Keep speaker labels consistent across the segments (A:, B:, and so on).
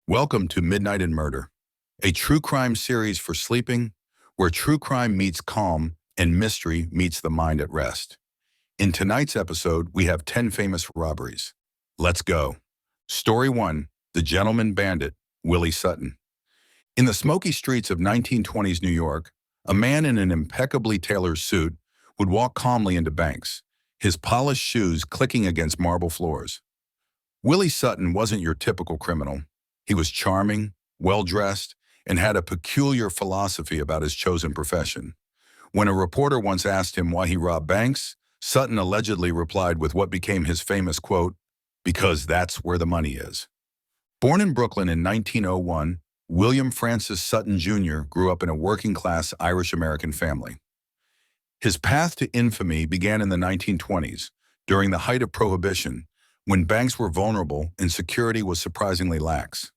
A: Welcome to Midnight and Murder, a true crime series for sleeping, where true crime meets calm and mystery meets the mind at rest. In tonight's episode, we have 10 famous robberies. Let's go. Story 1, The Gentleman Bandit, Willie Sutton. In the smoky streets of 1920s New York, a man in an impeccably tailored suit would walk calmly into banks, his polished shoes clicking against marble floors. Willie Sutton wasn't your typical criminal. He was charming, well-dressed, and had a peculiar philosophy about his chosen profession. When a reporter once asked him why he robbed banks, Sutton allegedly replied with what became his famous quote, "Because that's where the money is." Born in Brooklyn in 1901, William Francis Sutton Jr. grew up in a working-class Irish-American family. His path to infamy began in the 1920s, during the height of Prohibition, when banks were vulnerable and security was surprisingly lax.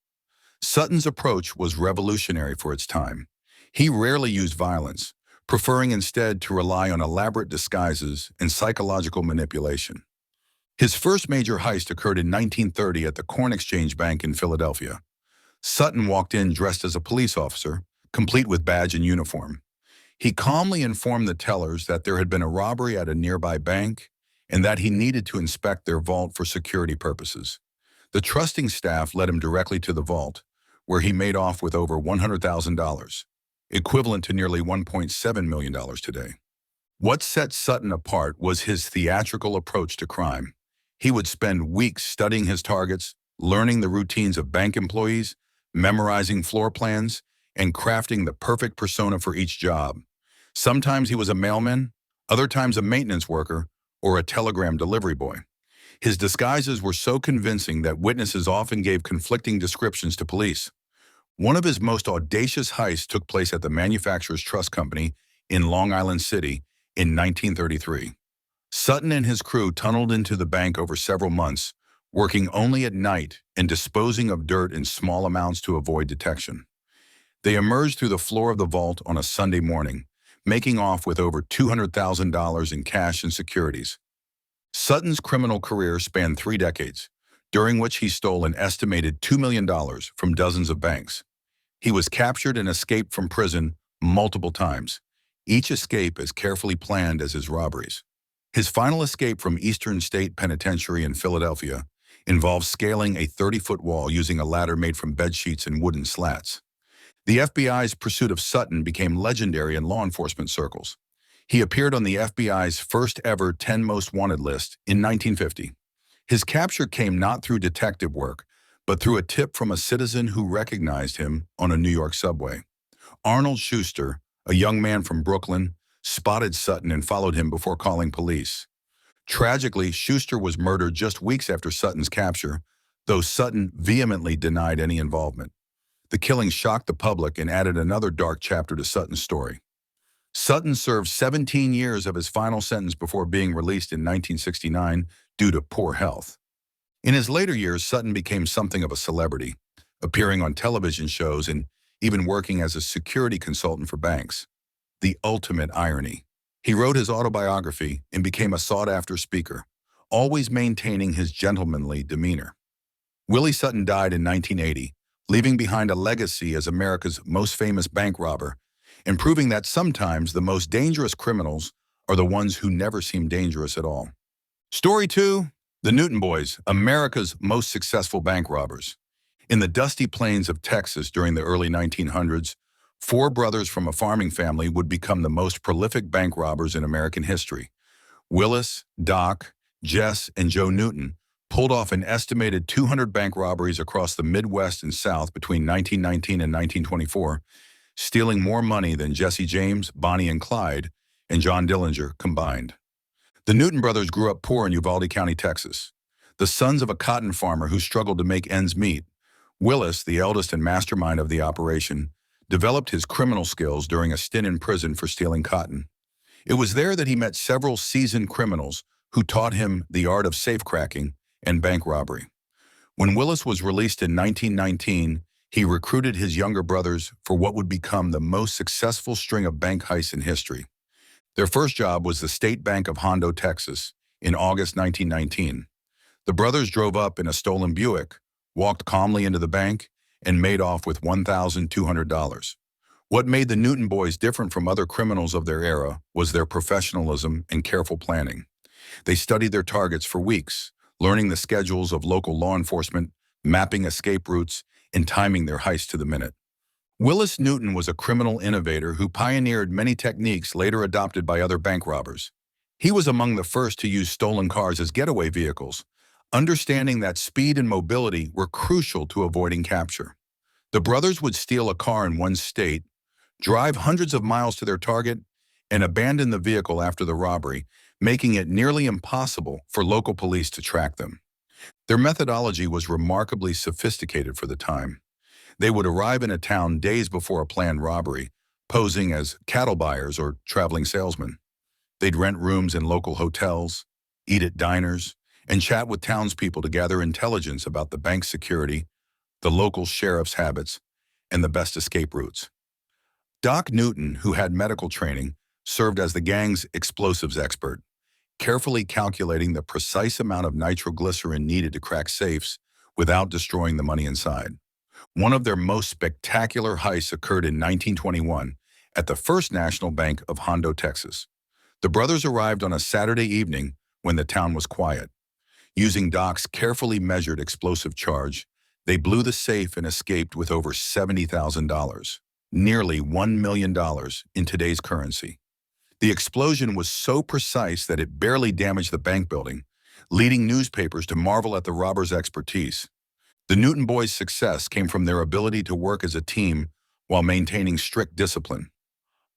A: Sutton's approach was revolutionary for its time. He rarely used violence, preferring instead to rely on elaborate disguises and psychological manipulation. His first major heist occurred in 1930 at the Corn Exchange Bank in Philadelphia. Sutton walked in dressed as a police officer, complete with badge and uniform. He calmly informed the tellers that there had been a robbery at a nearby bank and that he needed to inspect their vault for security purposes. The trusting staff led him directly to the vault, where he made off with over $100,000, equivalent to nearly $1.7 million today. What set Sutton apart was his theatrical approach to crime. He would spend weeks studying his targets, learning the routines of bank employees, memorizing floor plans, and crafting the perfect persona for each job. Sometimes he was a mailman, other times a maintenance worker, or a telegram delivery boy. His disguises were so convincing that witnesses often gave conflicting descriptions to police. One of his most audacious heists took place at the Manufacturers Trust Company in Long Island City in 1933. Sutton and his crew tunneled into the bank over several months, working only at night and disposing of dirt in small amounts to avoid detection. They emerged through the floor of the vault on a Sunday morning, making off with over $200,000 in cash and securities. Sutton's criminal career spanned 3 decades, during which he stole an estimated $2 million from dozens of banks. He was captured and escaped from prison multiple times, each escape as carefully planned as his robberies. His final escape from Eastern State Penitentiary in Philadelphia involved scaling a 30-foot wall using a ladder made from bed sheets and wooden slats. The FBI's pursuit of Sutton became legendary in law enforcement circles. He appeared on the FBI's first ever 10 Most Wanted list in 1950. His capture came not through detective work, but through a tip from a citizen who recognized him on a New York subway. Arnold Schuster, a young man from Brooklyn, spotted Sutton and followed him before calling police. Tragically, Schuster was murdered just weeks after Sutton's capture, though Sutton vehemently denied any involvement. The killing shocked the public and added another dark chapter to Sutton's story. Sutton served 17 years of his final sentence before being released in 1969 due to poor health. In his later years, Sutton became something of a celebrity, appearing on television shows and even working as a security consultant for banks. The ultimate irony. He wrote his autobiography and became a sought-after speaker, always maintaining his gentlemanly demeanor. Willie Sutton died in 1980, leaving behind a legacy as America's most famous bank robber, and proving that sometimes the most dangerous criminals are the ones who never seem dangerous at all. Story 2, The Newton Boys, America's most successful bank robbers. In the dusty plains of Texas during the early 1900s, 4 brothers from a farming family would become the most prolific bank robbers in American history. Willis, Doc, Jess, and Joe Newton pulled off an estimated 200 bank robberies across the Midwest and South between 1919 and 1924, stealing more money than Jesse James, Bonnie and Clyde, and John Dillinger combined. The Newton brothers grew up poor in Uvalde County, Texas. The sons of a cotton farmer who struggled to make ends meet, Willis, the eldest and mastermind of the operation, developed his criminal skills during a stint in prison for stealing cotton. It was there that he met several seasoned criminals who taught him the art of safecracking and bank robbery. When Willis was released in 1919, he recruited his younger brothers for what would become the most successful string of bank heists in history. Their first job was the State Bank of Hondo, Texas, in August 1919. The brothers drove up in a stolen Buick, walked calmly into the bank, and made off with $1,200. What made the Newton boys different from other criminals of their era was their professionalism and careful planning. They studied their targets for weeks, learning the schedules of local law enforcement, mapping escape routes, and timing their heists to the minute. Willis Newton was a criminal innovator who pioneered many techniques later adopted by other bank robbers. He was among the first to use stolen cars as getaway vehicles, understanding that speed and mobility were crucial to avoiding capture. The brothers would steal a car in one state, drive hundreds of miles to their target, and abandon the vehicle after the robbery, making it nearly impossible for local police to track them. Their methodology was remarkably sophisticated for the time. They would arrive in a town days before a planned robbery, posing as cattle buyers or traveling salesmen. They'd rent rooms in local hotels, eat at diners, and chat with townspeople to gather intelligence about the bank's security, the local sheriff's habits, and the best escape routes. Doc Newton, who had medical training, served as the gang's explosives expert, carefully calculating the precise amount of nitroglycerin needed to crack safes without destroying the money inside. One of their most spectacular heists occurred in 1921 at the First National Bank of Hondo, Texas. The brothers arrived on a Saturday evening when the town was quiet. Using Doc's carefully measured explosive charge, they blew the safe and escaped with over $70,000, nearly $1 million in today's currency. The explosion was so precise that it barely damaged the bank building, leading newspapers to marvel at the robbers' expertise. The Newton boys' success came from their ability to work as a team while maintaining strict discipline.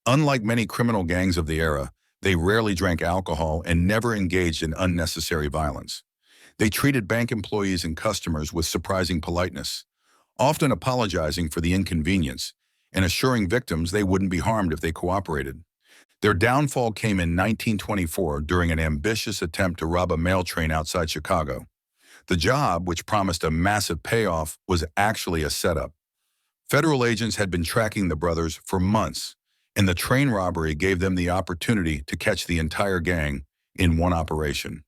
A: Unlike many criminal gangs of the era, they rarely drank alcohol and never engaged in unnecessary violence. They treated bank employees and customers with surprising politeness, often apologizing for the inconvenience and assuring victims they wouldn't be harmed if they cooperated. Their downfall came in 1924 during an ambitious attempt to rob a mail train outside Chicago. The job, which promised a massive payoff, was actually a setup. Federal agents had been tracking the brothers for months, and the train robbery gave them the opportunity to catch the entire gang in one operation.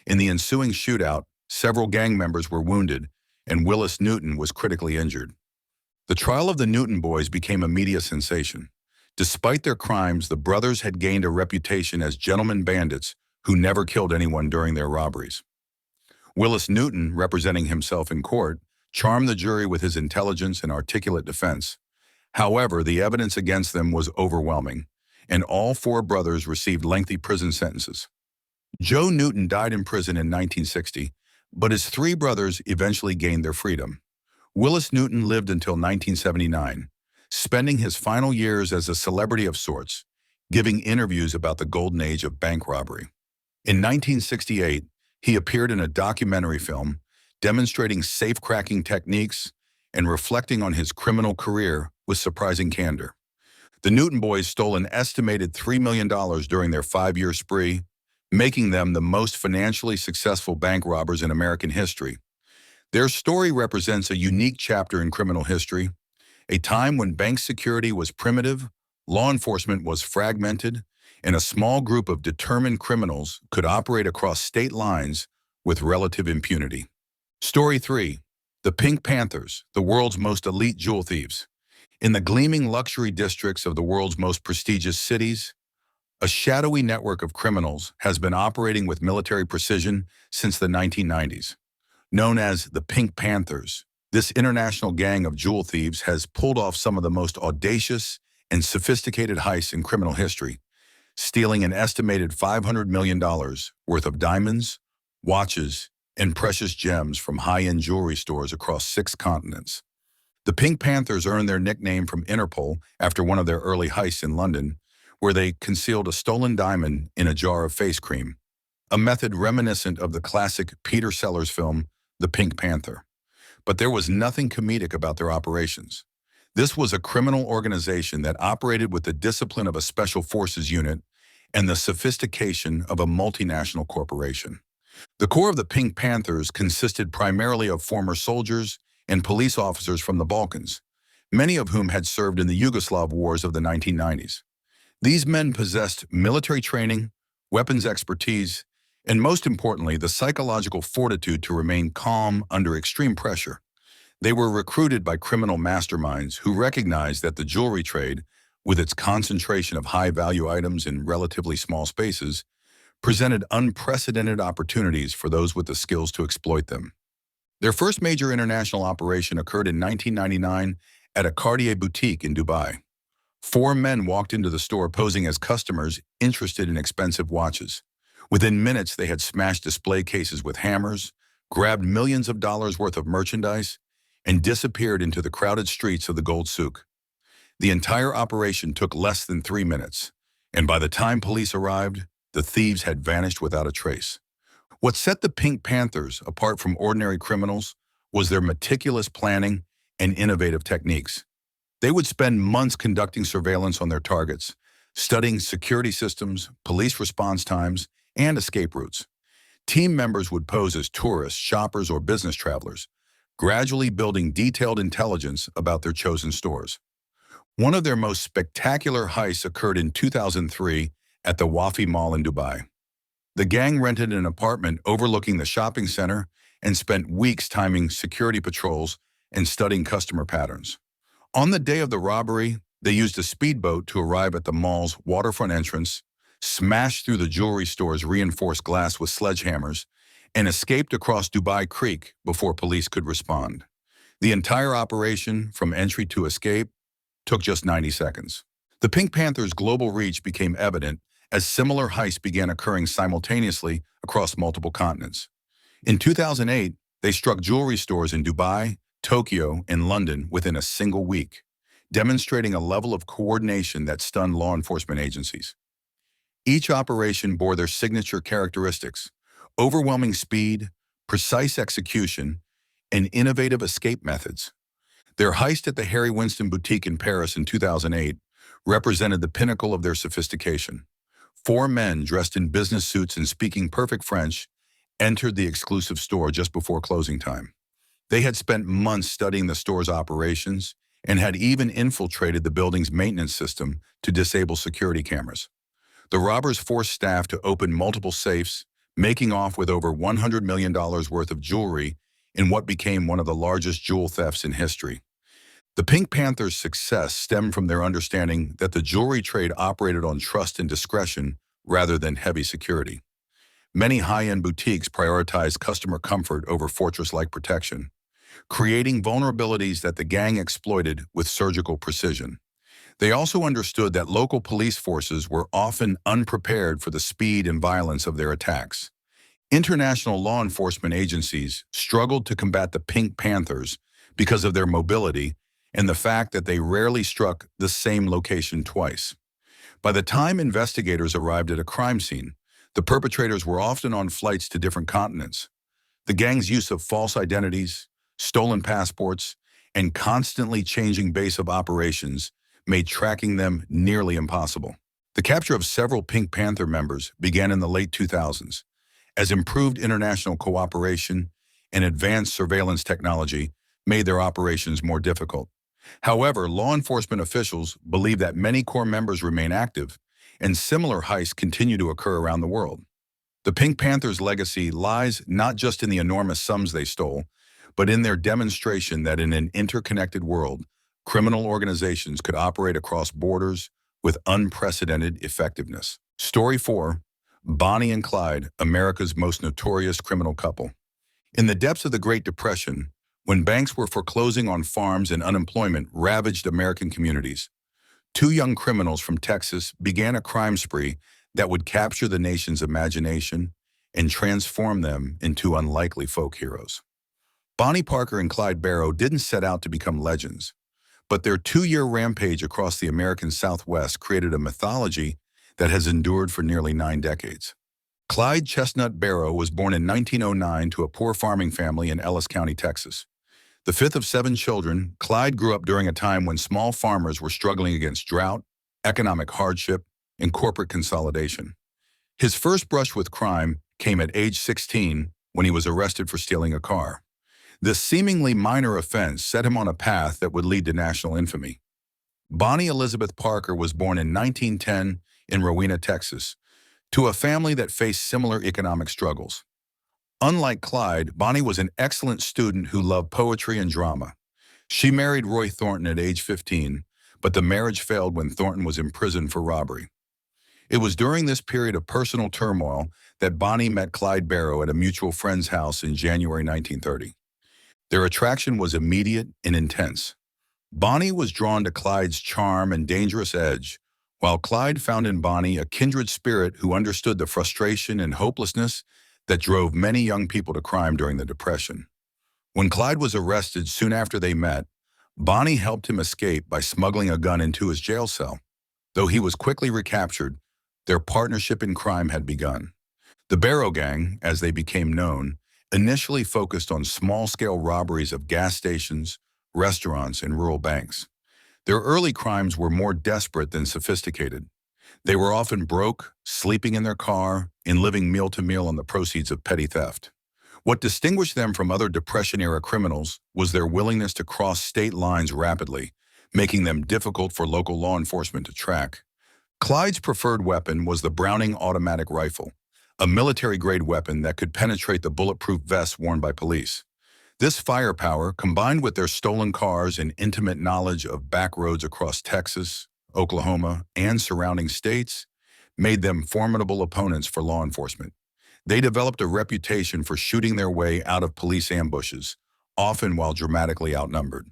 A: In the ensuing shootout, several gang members were wounded, and Willis Newton was critically injured. The trial of the Newton boys became a media sensation. Despite their crimes, the brothers had gained a reputation as gentlemen bandits who never killed anyone during their robberies. Willis Newton, representing himself in court, charmed the jury with his intelligence and articulate defense. However, the evidence against them was overwhelming, and all four brothers received lengthy prison sentences. Joe Newton died in prison in 1960, but his three brothers eventually gained their freedom. Willis Newton lived until 1979, spending his final years as a celebrity of sorts, giving interviews about the golden age of bank robbery. In 1968, he appeared in a documentary film demonstrating safe-cracking techniques and reflecting on his criminal career with surprising candor. The Newton boys stole an estimated $3 million during their 5-year spree, making them the most financially successful bank robbers in American history. Their story represents a unique chapter in criminal history, a time when bank security was primitive, law enforcement was fragmented, and a small group of determined criminals could operate across state lines with relative impunity. Story 3. The Pink Panthers, the world's most elite jewel thieves. In the gleaming luxury districts of the world's most prestigious cities, a shadowy network of criminals has been operating with military precision since the 1990s. Known as the Pink Panthers, this international gang of jewel thieves has pulled off some of the most audacious and sophisticated heists in criminal history, stealing an estimated $500 million worth of diamonds, watches, and precious gems from high-end jewelry stores across 6 continents. The Pink Panthers earned their nickname from Interpol after one of their early heists in London, where they concealed a stolen diamond in a jar of face cream, a method reminiscent of the classic Peter Sellers film, The Pink Panther. But there was nothing comedic about their operations. This was a criminal organization that operated with the discipline of a special forces unit and the sophistication of a multinational corporation. The core of the Pink Panthers consisted primarily of former soldiers and police officers from the Balkans, many of whom had served in the Yugoslav wars of the 1990s. These men possessed military training, weapons expertise, and most importantly, the psychological fortitude to remain calm under extreme pressure. They were recruited by criminal masterminds who recognized that the jewelry trade, with its concentration of high-value items in relatively small spaces, presented unprecedented opportunities for those with the skills to exploit them. Their first major international operation occurred in 1999 at a Cartier boutique in Dubai. Four men walked into the store posing as customers interested in expensive watches. Within minutes, they had smashed display cases with hammers, grabbed millions of dollars worth of merchandise, and disappeared into the crowded streets of the Gold Souk. The entire operation took less than 3 minutes, and by the time police arrived, the thieves had vanished without a trace. What set the Pink Panthers apart from ordinary criminals was their meticulous planning and innovative techniques. They would spend months conducting surveillance on their targets, studying security systems, police response times, and escape routes. Team members would pose as tourists, shoppers, or business travelers, gradually building detailed intelligence about their chosen stores. One of their most spectacular heists occurred in 2003 at the Wafi Mall in Dubai. The gang rented an apartment overlooking the shopping center and spent weeks timing security patrols and studying customer patterns. On the day of the robbery, they used a speedboat to arrive at the mall's waterfront entrance, smashed through the jewelry store's reinforced glass with sledgehammers, and escaped across Dubai Creek before police could respond. The entire operation, from entry to escape, took just 90 seconds. The Pink Panthers' global reach became evident as similar heists began occurring simultaneously across multiple continents. In 2008, they struck jewelry stores in Dubai, Tokyo, and London within a single week, demonstrating a level of coordination that stunned law enforcement agencies. Each operation bore their signature characteristics: overwhelming speed, precise execution, and innovative escape methods. Their heist at the Harry Winston boutique in Paris in 2008 represented the pinnacle of their sophistication. Four men dressed in business suits and speaking perfect French entered the exclusive store just before closing time. They had spent months studying the store's operations and had even infiltrated the building's maintenance system to disable security cameras. The robbers forced staff to open multiple safes, making off with over $100 million worth of jewelry in what became one of the largest jewel thefts in history. The Pink Panthers' success stemmed from their understanding that the jewelry trade operated on trust and discretion rather than heavy security. Many high-end boutiques prioritized customer comfort over fortress-like protection, creating vulnerabilities that the gang exploited with surgical precision. They also understood that local police forces were often unprepared for the speed and violence of their attacks. International law enforcement agencies struggled to combat the Pink Panthers because of their mobility and the fact that they rarely struck the same location twice. By the time investigators arrived at a crime scene, the perpetrators were often on flights to different continents. The gang's use of false identities, stolen passports, and constantly changing base of operations made tracking them nearly impossible. The capture of several Pink Panther members began in the late 2000s, as improved international cooperation and advanced surveillance technology made their operations more difficult. However, law enforcement officials believe that many core members remain active, and similar heists continue to occur around the world. The Pink Panthers' legacy lies not just in the enormous sums they stole, but in their demonstration that in an interconnected world, criminal organizations could operate across borders with unprecedented effectiveness. Story 4. Bonnie and Clyde, America's most notorious criminal couple. In the depths of the Great Depression, when banks were foreclosing on farms and unemployment ravaged American communities, two young criminals from Texas began a crime spree that would capture the nation's imagination and transform them into unlikely folk heroes. Bonnie Parker and Clyde Barrow didn't set out to become legends, but their 2-year rampage across the American Southwest created a mythology that has endured for nearly 9 decades. Clyde Chestnut Barrow was born in 1909 to a poor farming family in Ellis County, Texas. The fifth of 7 children, Clyde grew up during a time when small farmers were struggling against drought, economic hardship, and corporate consolidation. His first brush with crime came at age 16 when he was arrested for stealing a car. This seemingly minor offense set him on a path that would lead to national infamy. Bonnie Elizabeth Parker was born in 1910 in Rowena, Texas, to a family that faced similar economic struggles. Unlike Clyde, Bonnie was an excellent student who loved poetry and drama. She married Roy Thornton at age 15, but the marriage failed when Thornton was imprisoned for robbery. It was during this period of personal turmoil that Bonnie met Clyde Barrow at a mutual friend's house in January 1930. Their attraction was immediate and intense. Bonnie was drawn to Clyde's charm and dangerous edge, while Clyde found in Bonnie a kindred spirit who understood the frustration and hopelessness that drove many young people to crime during the Depression. When Clyde was arrested soon after they met, Bonnie helped him escape by smuggling a gun into his jail cell. Though he was quickly recaptured, their partnership in crime had begun. The Barrow Gang, as they became known, initially focused on small-scale robberies of gas stations, restaurants, and rural banks. Their early crimes were more desperate than sophisticated. They were often broke, sleeping in their car, and living meal to meal on the proceeds of petty theft. What distinguished them from other Depression-era criminals was their willingness to cross state lines rapidly, making them difficult for local law enforcement to track. Clyde's preferred weapon was the Browning automatic rifle, a military-grade weapon that could penetrate the bulletproof vests worn by police. This firepower, combined with their stolen cars and intimate knowledge of back roads across Texas, Oklahoma, and surrounding states, made them formidable opponents for law enforcement. They developed a reputation for shooting their way out of police ambushes, often while dramatically outnumbered.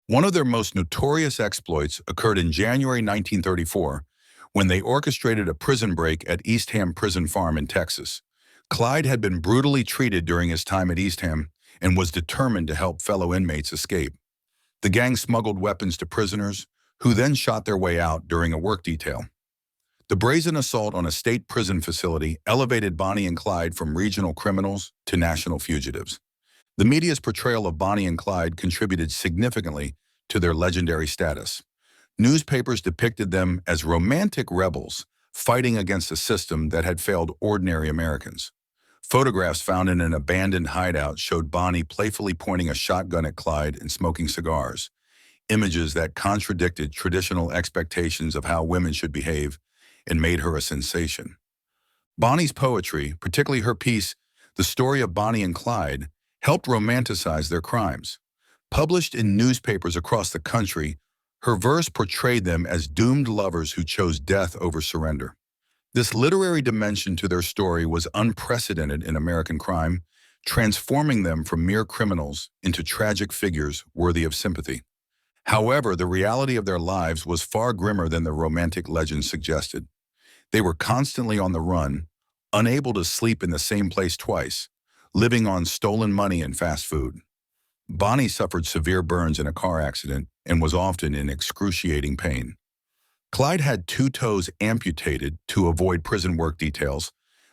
A: One of their most notorious exploits occurred in January 1934, when they orchestrated a prison break at Eastham Prison Farm in Texas. Clyde had been brutally treated during his time at Eastham and was determined to help fellow inmates escape. The gang smuggled weapons to prisoners, who then shot their way out during a work detail. The brazen assault on a state prison facility elevated Bonnie and Clyde from regional criminals to national fugitives. The media's portrayal of Bonnie and Clyde contributed significantly to their legendary status. Newspapers depicted them as romantic rebels fighting against a system that had failed ordinary Americans. Photographs found in an abandoned hideout showed Bonnie playfully pointing a shotgun at Clyde and smoking cigars, images that contradicted traditional expectations of how women should behave and made her a sensation. Bonnie's poetry, particularly her piece, The Story of Bonnie and Clyde, helped romanticize their crimes. Published in newspapers across the country, her verse portrayed them as doomed lovers who chose death over surrender. This literary dimension to their story was unprecedented in American crime, transforming them from mere criminals into tragic figures worthy of sympathy. However, the reality of their lives was far grimmer than the romantic legends suggested. They were constantly on the run, unable to sleep in the same place twice, living on stolen money and fast food. Bonnie suffered severe burns in a car accident and was often in excruciating pain. Clyde had 2 toes amputated to avoid prison work details,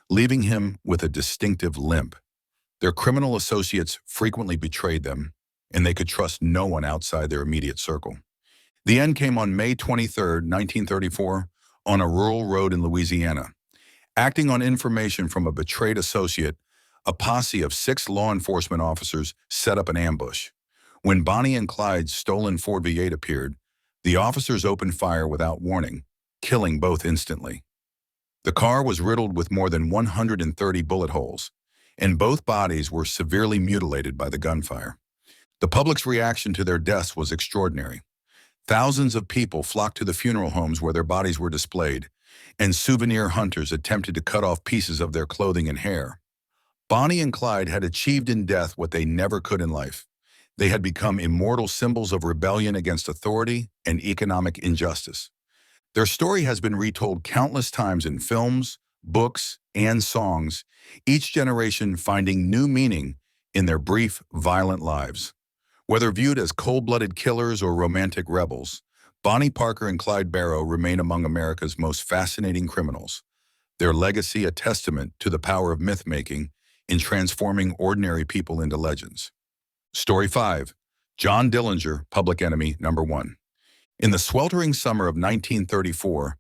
A: leaving him with a distinctive limp. Their criminal associates frequently betrayed them, and they could trust no one outside their immediate circle. The end came on May 23, 1934, on a rural road in Louisiana. Acting on information from a betrayed associate, a posse of 6 law enforcement officers set up an ambush. When Bonnie and Clyde's stolen Ford V8 appeared, the officers opened fire without warning, killing both instantly. The car was riddled with more than 130 bullet holes, and both bodies were severely mutilated by the gunfire. The public's reaction to their deaths was extraordinary. Thousands of people flocked to the funeral homes where their bodies were displayed, and souvenir hunters attempted to cut off pieces of their clothing and hair. Bonnie and Clyde had achieved in death what they never could in life. They had become immortal symbols of rebellion against authority and economic injustice. Their story has been retold countless times in films, books, and songs, each generation finding new meaning in their brief, violent lives. Whether viewed as cold-blooded killers or romantic rebels, Bonnie Parker and Clyde Barrow remain among America's most fascinating criminals, their legacy a testament to the power of myth-making in transforming ordinary people into legends. Story 5. John Dillinger, Public Enemy Number 1. In the sweltering summer of 1934,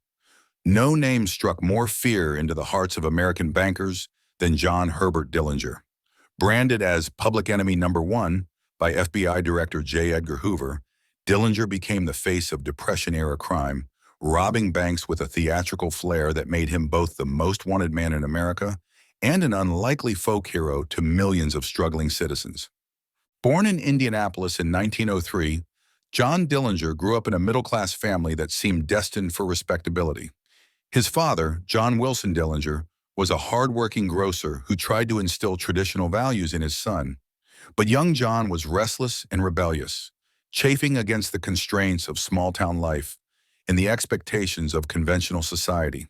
A: no name struck more fear into the hearts of American bankers than John Herbert Dillinger. Branded as Public Enemy Number 1 by FBI Director J. Edgar Hoover, Dillinger became the face of Depression-era crime, robbing banks with a theatrical flair that made him both the most wanted man in America and an unlikely folk hero to millions of struggling citizens. Born in Indianapolis in 1903, John Dillinger grew up in a middle-class family that seemed destined for respectability. His father, John Wilson Dillinger, was a hard-working grocer who tried to instill traditional values in his son. But young John was restless and rebellious, chafing against the constraints of small-town life and the expectations of conventional society.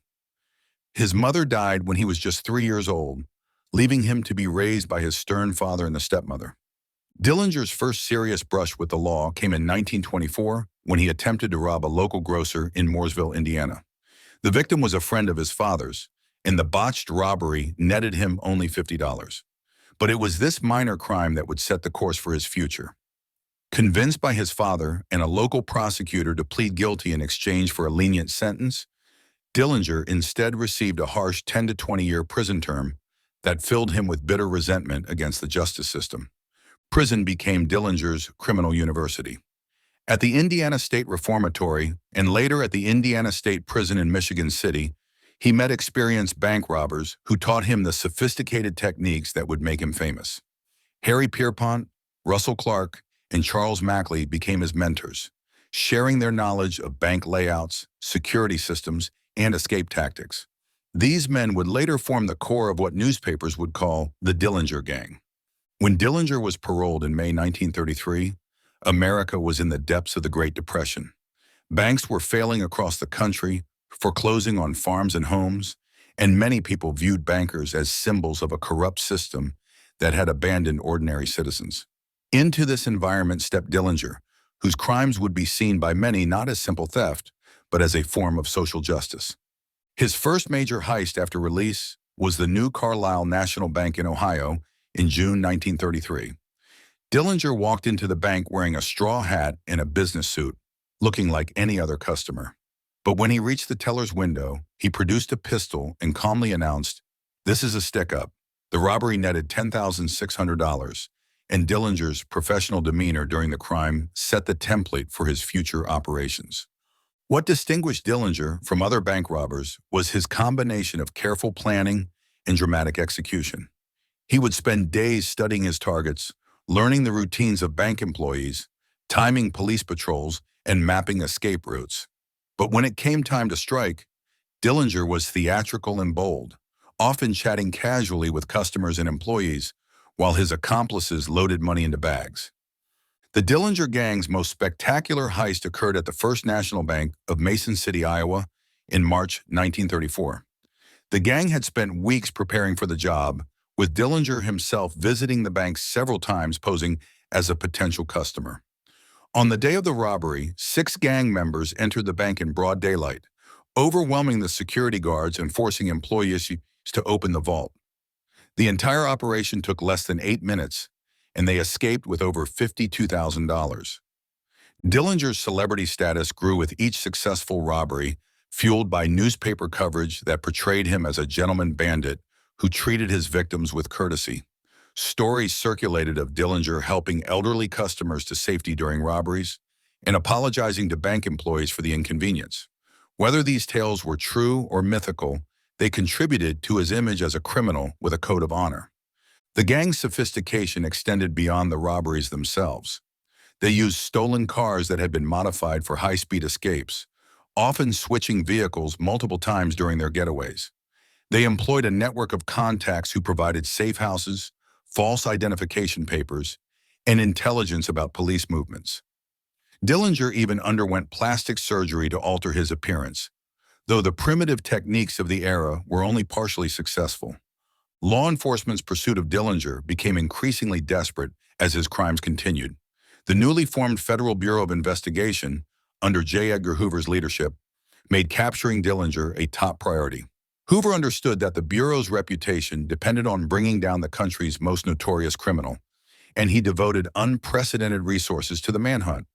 A: His mother died when he was just 3 years old, leaving him to be raised by his stern father and the stepmother. Dillinger's first serious brush with the law came in 1924 when he attempted to rob a local grocer in Mooresville, Indiana. The victim was a friend of his father's, and the botched robbery netted him only $50. But it was this minor crime that would set the course for his future. Convinced by his father and a local prosecutor to plead guilty in exchange for a lenient sentence, Dillinger instead received a harsh 10 to 20-year prison term that filled him with bitter resentment against the justice system. Prison became Dillinger's criminal university. At the Indiana State Reformatory and later at the Indiana State Prison in Michigan City, he met experienced bank robbers who taught him the sophisticated techniques that would make him famous. Harry Pierpont, Russell Clark, and Charles Mackley became his mentors, sharing their knowledge of bank layouts, security systems, and escape tactics. These men would later form the core of what newspapers would call the Dillinger Gang. When Dillinger was paroled in May 1933, America was in the depths of the Great Depression. Banks were failing across the country, foreclosing on farms and homes, and many people viewed bankers as symbols of a corrupt system that had abandoned ordinary citizens. Into this environment stepped Dillinger, whose crimes would be seen by many not as simple theft, but as a form of social justice. His first major heist after release was the New Carlisle National Bank in Ohio in June 1933. Dillinger walked into the bank wearing a straw hat and a business suit, looking like any other customer. But when he reached the teller's window, he produced a pistol and calmly announced, "This is a stick-up." The robbery netted $10,600, and Dillinger's professional demeanor during the crime set the template for his future operations. What distinguished Dillinger from other bank robbers was his combination of careful planning and dramatic execution. He would spend days studying his targets, learning the routines of bank employees, timing police patrols, and mapping escape routes. But when it came time to strike, Dillinger was theatrical and bold, often chatting casually with customers and employees, while his accomplices loaded money into bags. The Dillinger Gang's most spectacular heist occurred at the First National Bank of Mason City, Iowa, in March 1934. The gang had spent weeks preparing for the job, with Dillinger himself visiting the bank several times posing as a potential customer. On the day of the robbery, 6 gang members entered the bank in broad daylight, overwhelming the security guards and forcing employees to open the vault. The entire operation took less than 8 minutes, and they escaped with over $52,000. Dillinger's celebrity status grew with each successful robbery, fueled by newspaper coverage that portrayed him as a gentleman bandit who treated his victims with courtesy. Stories circulated of Dillinger helping elderly customers to safety during robberies and apologizing to bank employees for the inconvenience. Whether these tales were true or mythical, they contributed to his image as a criminal with a code of honor. The gang's sophistication extended beyond the robberies themselves. They used stolen cars that had been modified for high-speed escapes, often switching vehicles multiple times during their getaways. They employed a network of contacts who provided safe houses, false identification papers, and intelligence about police movements. Dillinger even underwent plastic surgery to alter his appearance, though the primitive techniques of the era were only partially successful. Law enforcement's pursuit of Dillinger became increasingly desperate as his crimes continued. The newly formed Federal Bureau of Investigation, under J. Edgar Hoover's leadership, made capturing Dillinger a top priority. Hoover understood that the Bureau's reputation depended on bringing down the country's most notorious criminal, and he devoted unprecedented resources to the manhunt.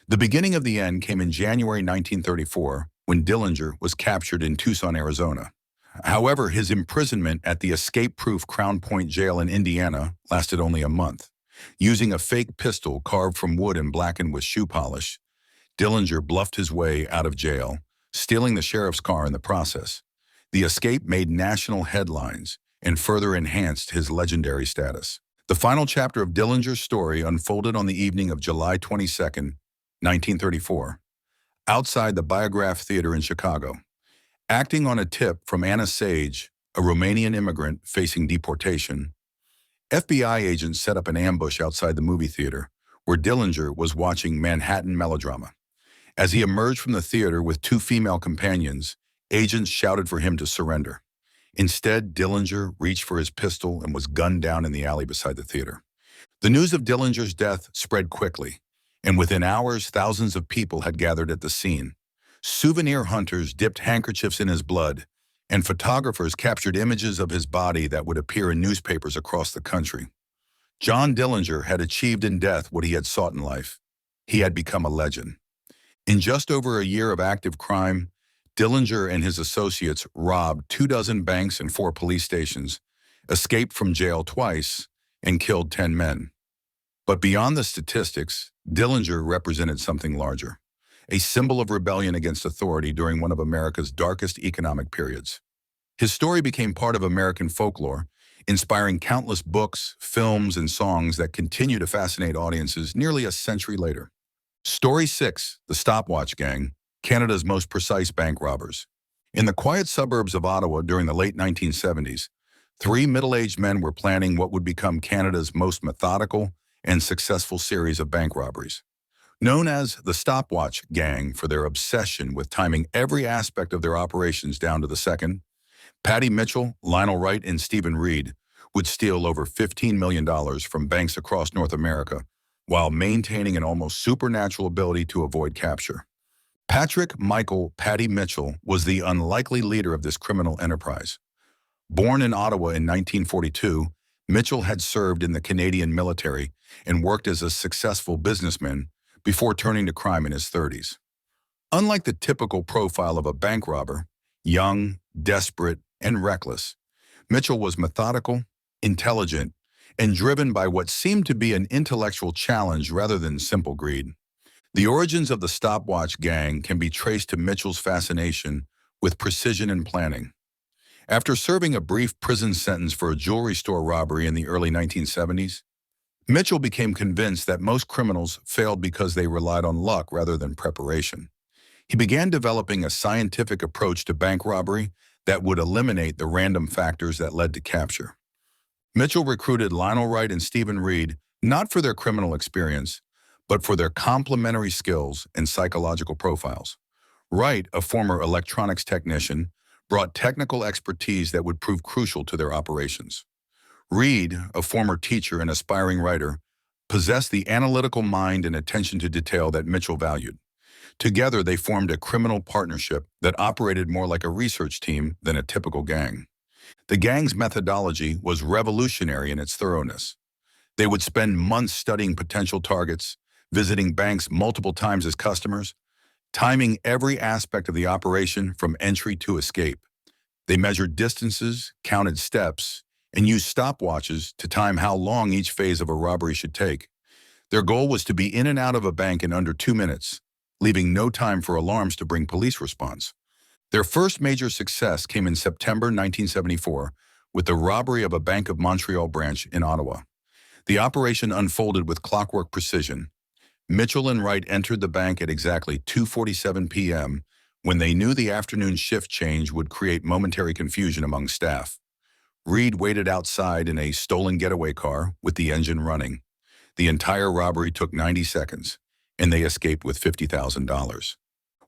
A: The beginning of the end came in January 1934, when Dillinger was captured in Tucson, Arizona. However, his imprisonment at the escape-proof Crown Point Jail in Indiana lasted only a month. Using a fake pistol carved from wood and blackened with shoe polish, Dillinger bluffed his way out of jail, stealing the sheriff's car in the process. The escape made national headlines, and further enhanced his legendary status. The final chapter of Dillinger's story unfolded on the evening of July 22, 1934, outside the Biograph Theater in Chicago. Acting on a tip from Anna Sage, a Romanian immigrant facing deportation, FBI agents set up an ambush outside the movie theater, where Dillinger was watching Manhattan melodrama. As he emerged from the theater with two female companions, agents shouted for him to surrender. Instead, Dillinger reached for his pistol and was gunned down in the alley beside the theater. The news of Dillinger's death spread quickly, and within hours, thousands of people had gathered at the scene. Souvenir hunters dipped handkerchiefs in his blood, and photographers captured images of his body that would appear in newspapers across the country. John Dillinger had achieved in death what he had sought in life. He had become a legend. In just over a year of active crime, Dillinger and his associates robbed 24 banks and 4 police stations, escaped from jail twice, and killed 10 men. But beyond the statistics, Dillinger represented something larger, a symbol of rebellion against authority during one of America's darkest economic periods. His story became part of American folklore, inspiring countless books, films, and songs that continue to fascinate audiences nearly a century later. Story 6, The Stopwatch Gang, Canada's most precise bank robbers. In the quiet suburbs of Ottawa during the late 1970s, 3 middle-aged men were planning what would become Canada's most methodical and successful series of bank robberies. Known as the Stopwatch Gang for their obsession with timing every aspect of their operations down to the second, Patty Mitchell, Lionel Wright, and Stephen Reed would steal over $15 million from banks across North America while maintaining an almost supernatural ability to avoid capture. Patrick Michael Patty Mitchell was the unlikely leader of this criminal enterprise. Born in Ottawa in 1942, Mitchell had served in the Canadian military and worked as a successful businessman before turning to crime in his 30s. Unlike the typical profile of a bank robber, young, desperate, and reckless, Mitchell was methodical, intelligent, and driven by what seemed to be an intellectual challenge rather than simple greed. The origins of the Stopwatch Gang can be traced to Mitchell's fascination with precision and planning. After serving a brief prison sentence for a jewelry store robbery in the early 1970s, Mitchell became convinced that most criminals failed because they relied on luck rather than preparation. He began developing a scientific approach to bank robbery that would eliminate the random factors that led to capture. Mitchell recruited Lionel Wright and Stephen Reed not for their criminal experience, but for their complementary skills and psychological profiles. Wright, a former electronics technician, brought technical expertise that would prove crucial to their operations. Reed, a former teacher and aspiring writer, possessed the analytical mind and attention to detail that Mitchell valued. Together, they formed a criminal partnership that operated more like a research team than a typical gang. The gang's methodology was revolutionary in its thoroughness. They would spend months studying potential targets, visiting banks multiple times as customers, timing every aspect of the operation from entry to escape. They measured distances, counted steps, and used stopwatches to time how long each phase of a robbery should take. Their goal was to be in and out of a bank in under 2 minutes, leaving no time for alarms to bring police response. Their first major success came in September 1974 with the robbery of a Bank of Montreal branch in Ottawa. The operation unfolded with clockwork precision. Mitchell and Wright entered the bank at exactly 2:47 p.m. when they knew the afternoon shift change would create momentary confusion among staff. Reed waited outside in a stolen getaway car with the engine running. The entire robbery took 90 seconds, and they escaped with $50,000.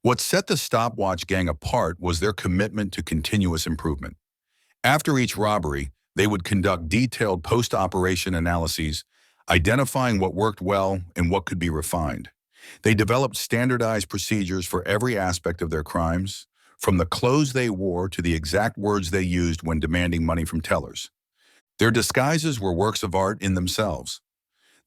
A: What set the Stopwatch Gang apart was their commitment to continuous improvement. After each robbery, they would conduct detailed post-operation analyses, identifying what worked well and what could be refined. They developed standardized procedures for every aspect of their crimes, from the clothes they wore to the exact words they used when demanding money from tellers. Their disguises were works of art in themselves.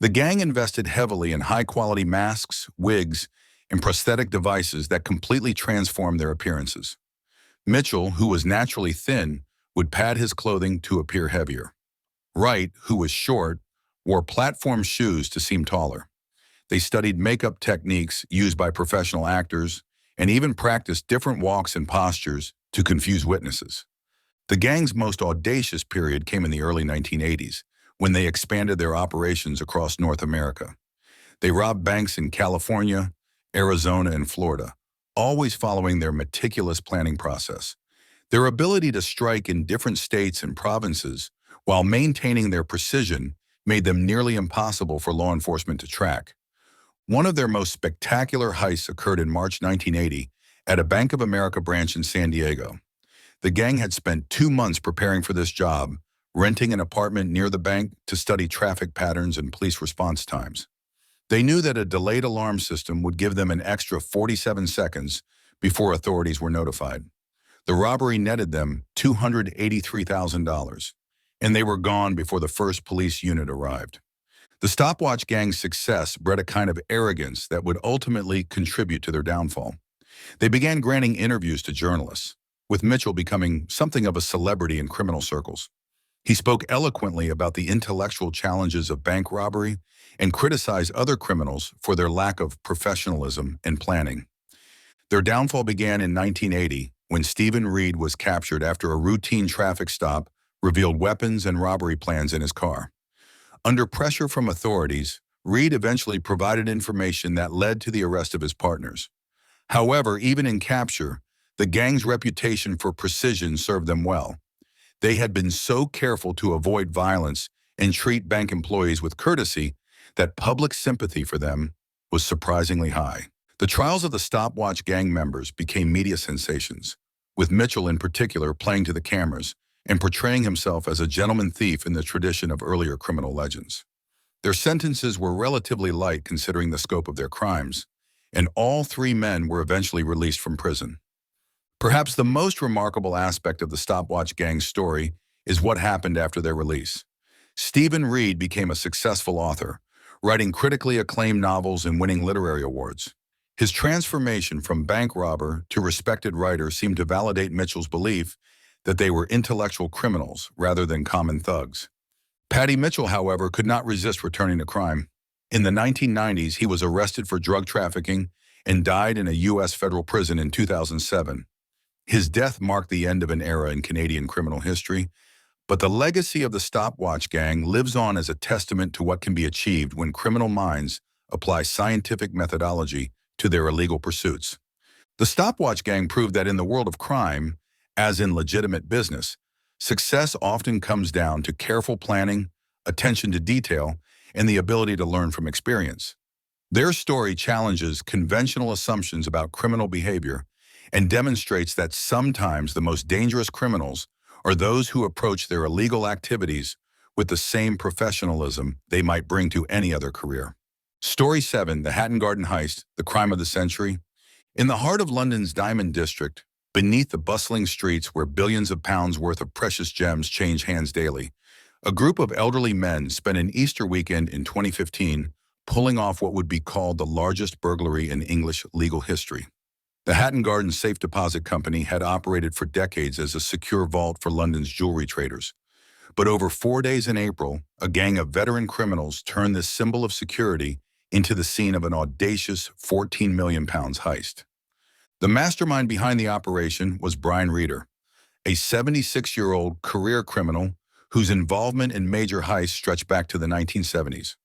A: The gang invested heavily in high-quality masks, wigs, and prosthetic devices that completely transformed their appearances. Mitchell, who was naturally thin, would pad his clothing to appear heavier. Wright, who was short, wore platform shoes to seem taller. They studied makeup techniques used by professional actors and even practiced different walks and postures to confuse witnesses. The gang's most audacious period came in the early 1980s, when they expanded their operations across North America. They robbed banks in California, Arizona, and Florida, always following their meticulous planning process. Their ability to strike in different states and provinces while maintaining their precision made them nearly impossible for law enforcement to track. One of their most spectacular heists occurred in March 1980 at a Bank of America branch in San Diego. The gang had spent 2 months preparing for this job, renting an apartment near the bank to study traffic patterns and police response times. They knew that a delayed alarm system would give them an extra 47 seconds before authorities were notified. The robbery netted them $283,000, and they were gone before the first police unit arrived. The stopwatch gang's success bred a kind of arrogance that would ultimately contribute to their downfall. They began granting interviews to journalists, with Mitchell becoming something of a celebrity in criminal circles. He spoke eloquently about the intellectual challenges of bank robbery and criticized other criminals for their lack of professionalism and planning. Their downfall began in 1980 when Stephen Reed was captured after a routine traffic stop revealed weapons and robbery plans in his car. Under pressure from authorities, Reed eventually provided information that led to the arrest of his partners. However, even in capture, the gang's reputation for precision served them well. They had been so careful to avoid violence and treat bank employees with courtesy that public sympathy for them was surprisingly high. The trials of the stopwatch gang members became media sensations, with Mitchell in particular playing to the cameras and portraying himself as a gentleman thief in the tradition of earlier criminal legends. Their sentences were relatively light considering the scope of their crimes, and all 3 men were eventually released from prison. Perhaps the most remarkable aspect of the stopwatch gang's story is what happened after their release. Stephen Reed became a successful author, writing critically acclaimed novels and winning literary awards. His transformation from bank robber to respected writer seemed to validate Mitchell's belief that they were intellectual criminals rather than common thugs. Patty Mitchell, however, could not resist returning to crime. In the 1990s, he was arrested for drug trafficking and died in a U.S. federal prison in 2007. His death marked the end of an era in Canadian criminal history, but the legacy of the stopwatch gang lives on as a testament to what can be achieved when criminal minds apply scientific methodology to their illegal pursuits. The stopwatch gang proved that in the world of crime, as in legitimate business, success often comes down to careful planning, attention to detail, and the ability to learn from experience. Their story challenges conventional assumptions about criminal behavior and demonstrates that sometimes the most dangerous criminals are those who approach their illegal activities with the same professionalism they might bring to any other career. Story 7, The Hatton Garden Heist, the crime of the century. In the heart of London's Diamond District, beneath the bustling streets where billions of pounds worth of precious gems change hands daily, a group of elderly men spent an Easter weekend in 2015 pulling off what would be called the largest burglary in English legal history. The Hatton Garden Safe Deposit Company had operated for decades as a secure vault for London's jewelry traders. But over 4 days in April, a gang of veteran criminals turned this symbol of security into the scene of an audacious £14 million heist. The mastermind behind the operation was Brian Reeder, a 76-year-old career criminal whose involvement in major heists stretched back to the 1970s.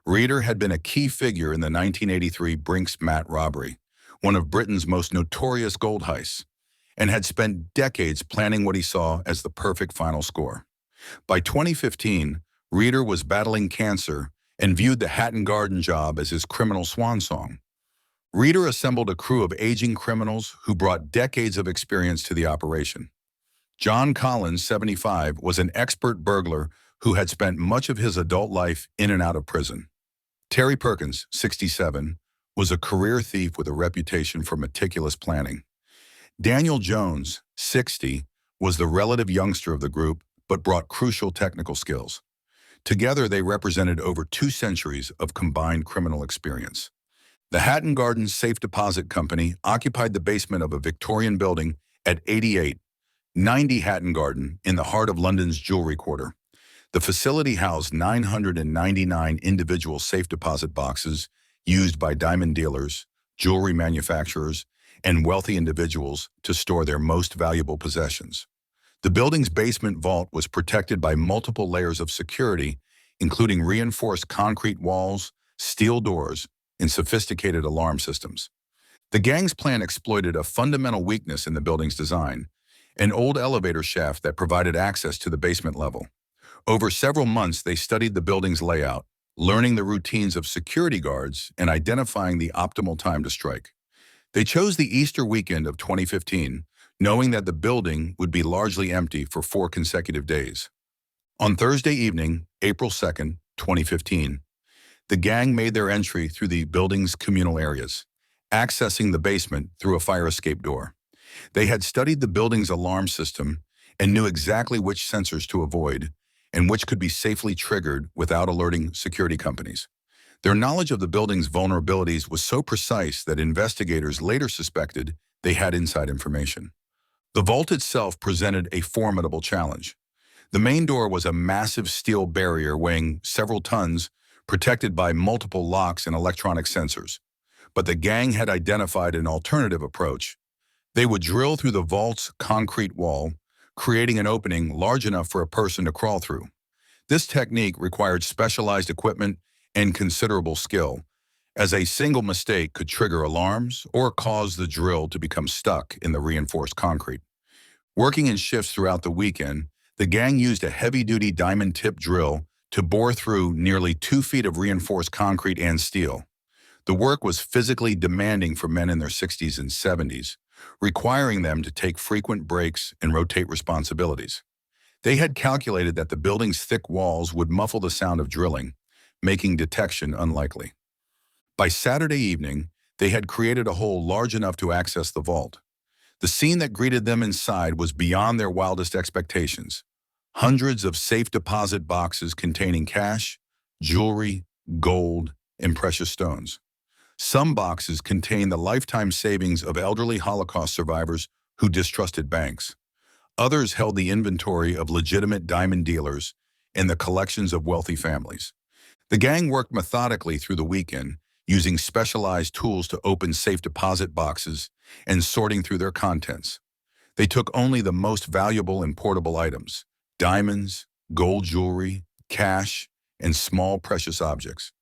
A: Reeder had been a key figure in the 1983 Brinks Mat robbery, one of Britain's most notorious gold heists, and had spent decades planning what he saw as the perfect final score. By 2015, Reeder was battling cancer and viewed the Hatton Garden job as his criminal swan song. Reeder assembled a crew of aging criminals who brought decades of experience to the operation. John Collins, 75, was an expert burglar who had spent much of his adult life in and out of prison. Terry Perkins, 67, was a career thief with a reputation for meticulous planning. Daniel Jones, 60, was the relative youngster of the group but brought crucial technical skills. Together, they represented over 2 centuries of combined criminal experience. The Hatton Garden Safe Deposit Company occupied the basement of a Victorian building at 8890 Hatton Garden in the heart of London's jewelry quarter. The facility housed 999 individual safe deposit boxes used by diamond dealers, jewelry manufacturers, and wealthy individuals to store their most valuable possessions. The building's basement vault was protected by multiple layers of security, including reinforced concrete walls, steel doors, and sophisticated alarm systems. The gang's plan exploited a fundamental weakness in the building's design, an old elevator shaft that provided access to the basement level. Over several months, they studied the building's layout, learning the routines of security guards and identifying the optimal time to strike. They chose the Easter weekend of 2015, knowing that the building would be largely empty for 4 consecutive days. On Thursday evening, April 2nd, 2015, the gang made their entry through the building's communal areas, accessing the basement through a fire escape door. They had studied the building's alarm system and knew exactly which sensors to avoid and which could be safely triggered without alerting security companies. Their knowledge of the building's vulnerabilities was so precise that investigators later suspected they had inside information. The vault itself presented a formidable challenge. The main door was a massive steel barrier weighing several tons, protected by multiple locks and electronic sensors. But the gang had identified an alternative approach. They would drill through the vault's concrete wall, creating an opening large enough for a person to crawl through. This technique required specialized equipment and considerable skill, as a single mistake could trigger alarms or cause the drill to become stuck in the reinforced concrete. Working in shifts throughout the weekend, the gang used a heavy-duty diamond-tip drill to bore through nearly 2 feet of reinforced concrete and steel. The work was physically demanding for men in their 60s and 70s, requiring them to take frequent breaks and rotate responsibilities. They had calculated that the building's thick walls would muffle the sound of drilling, making detection unlikely. By Saturday evening, they had created a hole large enough to access the vault. The scene that greeted them inside was beyond their wildest expectations. Hundreds of safe deposit boxes containing cash, jewelry, gold, and precious stones. Some boxes contained the lifetime savings of elderly Holocaust survivors who distrusted banks. Others held the inventory of legitimate diamond dealers and the collections of wealthy families. The gang worked methodically through the weekend, using specialized tools to open safe deposit boxes and sorting through their contents. They took only the most valuable and portable items: diamonds, gold jewelry, cash, and small precious objects.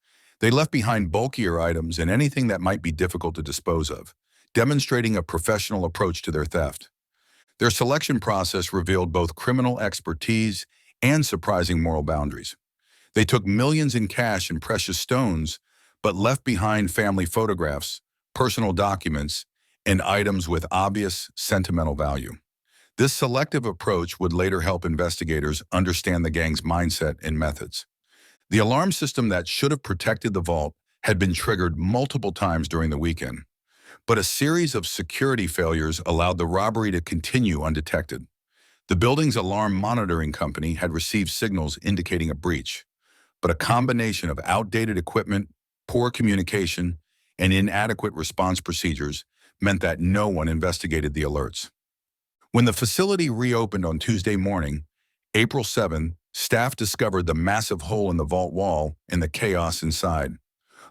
A: They left behind bulkier items and anything that might be difficult to dispose of, demonstrating a professional approach to their theft. Their selection process revealed both criminal expertise and surprising moral boundaries. They took millions in cash and precious stones, but left behind family photographs, personal documents, and items with obvious sentimental value. This selective approach would later help investigators understand the gang's mindset and methods. The alarm system that should have protected the vault had been triggered multiple times during the weekend, but a series of security failures allowed the robbery to continue undetected. The building's alarm monitoring company had received signals indicating a breach, but a combination of outdated equipment, poor communication, and inadequate response procedures meant that no one investigated the alerts. When the facility reopened on Tuesday morning, April 7th, staff discovered the massive hole in the vault wall and the chaos inside.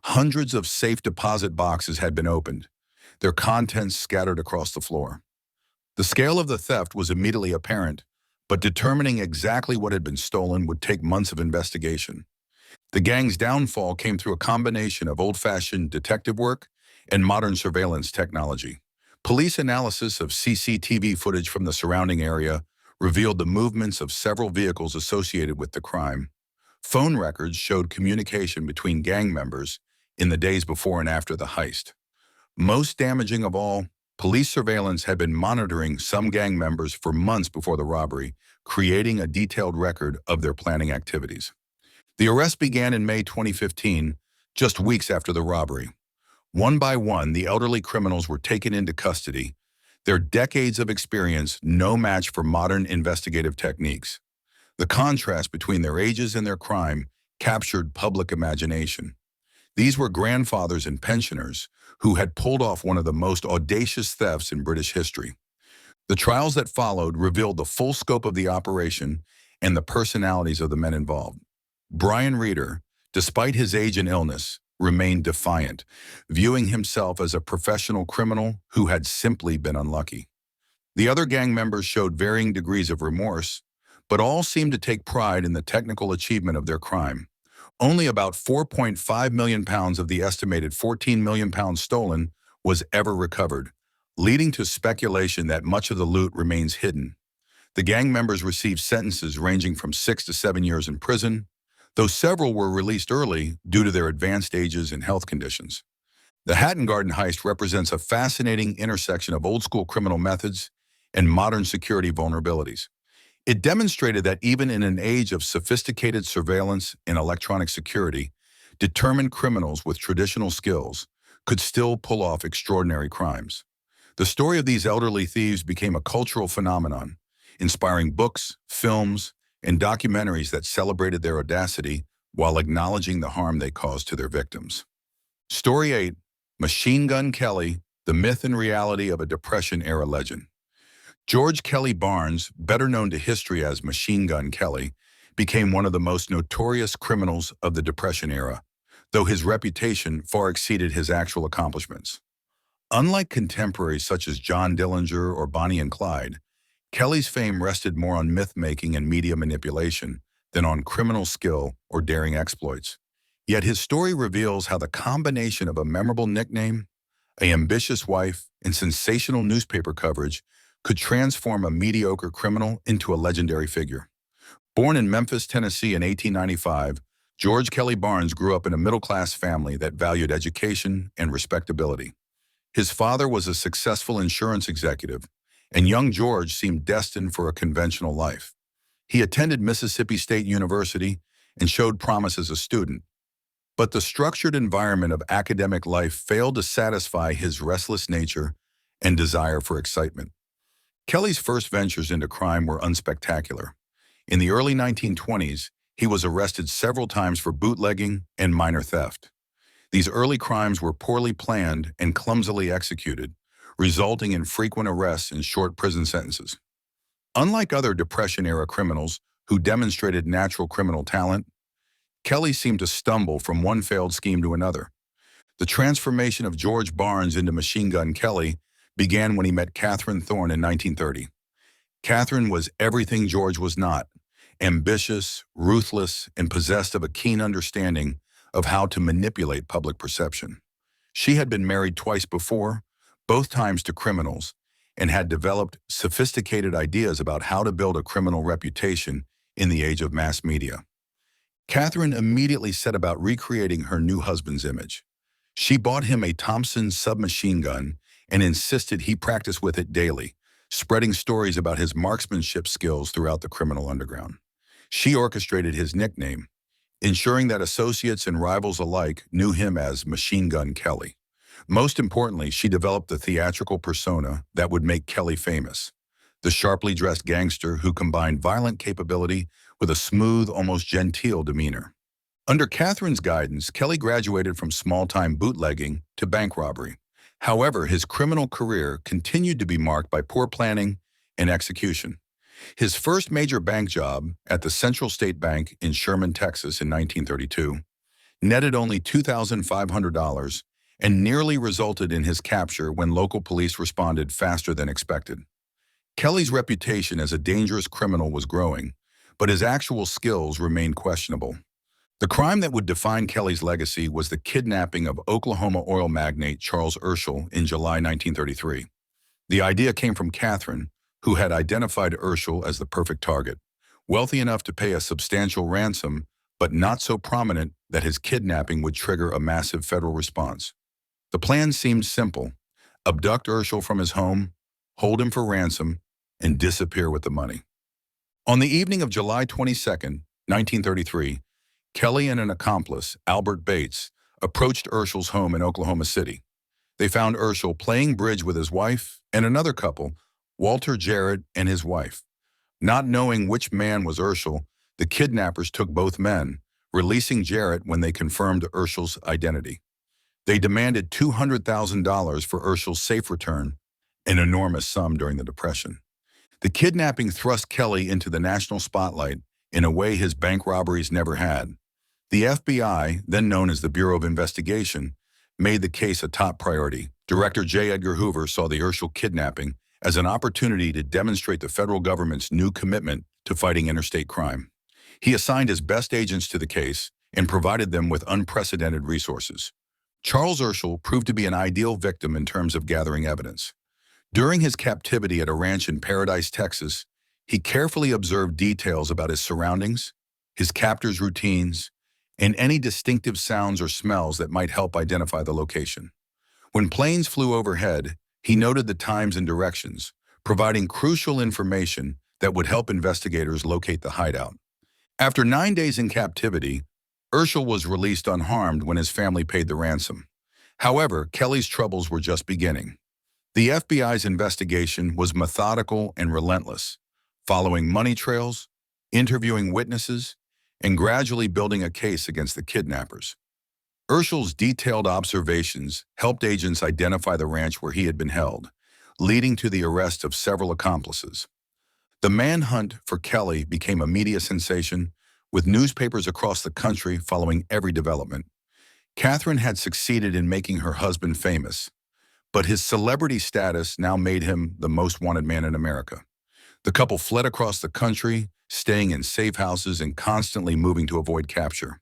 A: Hundreds of safe deposit boxes had been opened, their contents scattered across the floor. The scale of the theft was immediately apparent, but determining exactly what had been stolen would take months of investigation. The gang's downfall came through a combination of old-fashioned detective work and modern surveillance technology. Police analysis of CCTV footage from the surrounding area revealed the movements of several vehicles associated with the crime. Phone records showed communication between gang members in the days before and after the heist. Most damaging of all, police surveillance had been monitoring some gang members for months before the robbery, creating a detailed record of their planning activities. The arrest began in May 2015, just weeks after the robbery. One by one, the elderly criminals were taken into custody, their decades of experience no match for modern investigative techniques. The contrast between their ages and their crime captured public imagination. These were grandfathers and pensioners who had pulled off one of the most audacious thefts in British history. The trials that followed revealed the full scope of the operation and the personalities of the men involved. Brian Reeder, despite his age and illness, remained defiant, viewing himself as a professional criminal who had simply been unlucky. The other gang members showed varying degrees of remorse, but all seemed to take pride in the technical achievement of their crime. Only about 4.5 million pounds of the estimated 14 million pounds stolen was ever recovered, leading to speculation that much of the loot remains hidden. The gang members received sentences ranging from 6 to 7 years in prison, though several were released early due to their advanced ages and health conditions. The Hatton Garden heist represents a fascinating intersection of old-school criminal methods and modern security vulnerabilities. It demonstrated that even in an age of sophisticated surveillance and electronic security, determined criminals with traditional skills could still pull off extraordinary crimes. The story of these elderly thieves became a cultural phenomenon, inspiring books, films, and documentaries that celebrated their audacity while acknowledging the harm they caused to their victims. Story 8, Machine Gun Kelly, the myth and reality of a Depression-era legend. George Kelly Barnes, better known to history as Machine Gun Kelly, became one of the most notorious criminals of the Depression era, though his reputation far exceeded his actual accomplishments. Unlike contemporaries such as John Dillinger or Bonnie and Clyde, Kelly's fame rested more on myth-making and media manipulation than on criminal skill or daring exploits. Yet his story reveals how the combination of a memorable nickname, an ambitious wife, and sensational newspaper coverage could transform a mediocre criminal into a legendary figure. Born in Memphis, Tennessee in 1895, George Kelly Barnes grew up in a middle-class family that valued education and respectability. His father was a successful insurance executive, and young George seemed destined for a conventional life. He attended Mississippi State University and showed promise as a student, but the structured environment of academic life failed to satisfy his restless nature and desire for excitement. Kelly's first ventures into crime were unspectacular. In the early 1920s, he was arrested several times for bootlegging and minor theft. These early crimes were poorly planned and clumsily executed, resulting in frequent arrests and short prison sentences. Unlike other Depression-era criminals who demonstrated natural criminal talent, Kelly seemed to stumble from one failed scheme to another. The transformation of George Barnes into Machine Gun Kelly began when he met Catherine Thorne in 1930. Catherine was everything George was not: ambitious, ruthless, and possessed of a keen understanding of how to manipulate public perception. She had been married twice before, both times to criminals, and had developed sophisticated ideas about how to build a criminal reputation in the age of mass media. Catherine immediately set about recreating her new husband's image. She bought him a Thompson submachine gun and insisted he practice with it daily, spreading stories about his marksmanship skills throughout the criminal underground. She orchestrated his nickname, ensuring that associates and rivals alike knew him as Machine Gun Kelly. Most importantly, she developed the theatrical persona that would make Kelly famous: the sharply dressed gangster who combined violent capability with a smooth, almost genteel demeanor. Under Catherine's guidance, Kelly graduated from small-time bootlegging to bank robbery. However, his criminal career continued to be marked by poor planning and execution. His first major bank job, at the Central State Bank in Sherman, Texas in 1932, netted only $2,500 and nearly resulted in his capture when local police responded faster than expected. Kelly's reputation as a dangerous criminal was growing, but his actual skills remained questionable. The crime that would define Kelly's legacy was the kidnapping of Oklahoma oil magnate Charles Urschel in July 1933. The idea came from Catherine, who had identified Urschel as the perfect target, wealthy enough to pay a substantial ransom, but not so prominent that his kidnapping would trigger a massive federal response. The plan seemed simple: abduct Urschel from his home, hold him for ransom, and disappear with the money. On the evening of July 22, 1933, Kelly and an accomplice, Albert Bates, approached Urschel's home in Oklahoma City. They found Urschel playing bridge with his wife and another couple, Walter Jarrett and his wife. Not knowing which man was Urschel, the kidnappers took both men, releasing Jarrett when they confirmed Urschel's identity. They demanded $200,000 for Urschel's safe return, an enormous sum during the Depression. The kidnapping thrust Kelly into the national spotlight in a way his bank robberies never had. The FBI, then known as the Bureau of Investigation, made the case a top priority. Director J. Edgar Hoover saw the Urschel kidnapping as an opportunity to demonstrate the federal government's new commitment to fighting interstate crime. He assigned his best agents to the case and provided them with unprecedented resources. Charles Urschel proved to be an ideal victim in terms of gathering evidence. During his captivity at a ranch in Paradise, Texas, he carefully observed details about his surroundings, his captors' routines, and any distinctive sounds or smells that might help identify the location. When planes flew overhead, he noted the times and directions, providing crucial information that would help investigators locate the hideout. After 9 days in captivity, Urschel was released unharmed when his family paid the ransom. However, Kelly's troubles were just beginning. The FBI's investigation was methodical and relentless, following money trails, interviewing witnesses, and gradually building a case against the kidnappers. Urschel's detailed observations helped agents identify the ranch where he had been held, leading to the arrest of several accomplices. The manhunt for Kelly became a media sensation, with newspapers across the country following every development. Catherine had succeeded in making her husband famous, but his celebrity status now made him the most wanted man in America. The couple fled across the country, staying in safe houses and constantly moving to avoid capture.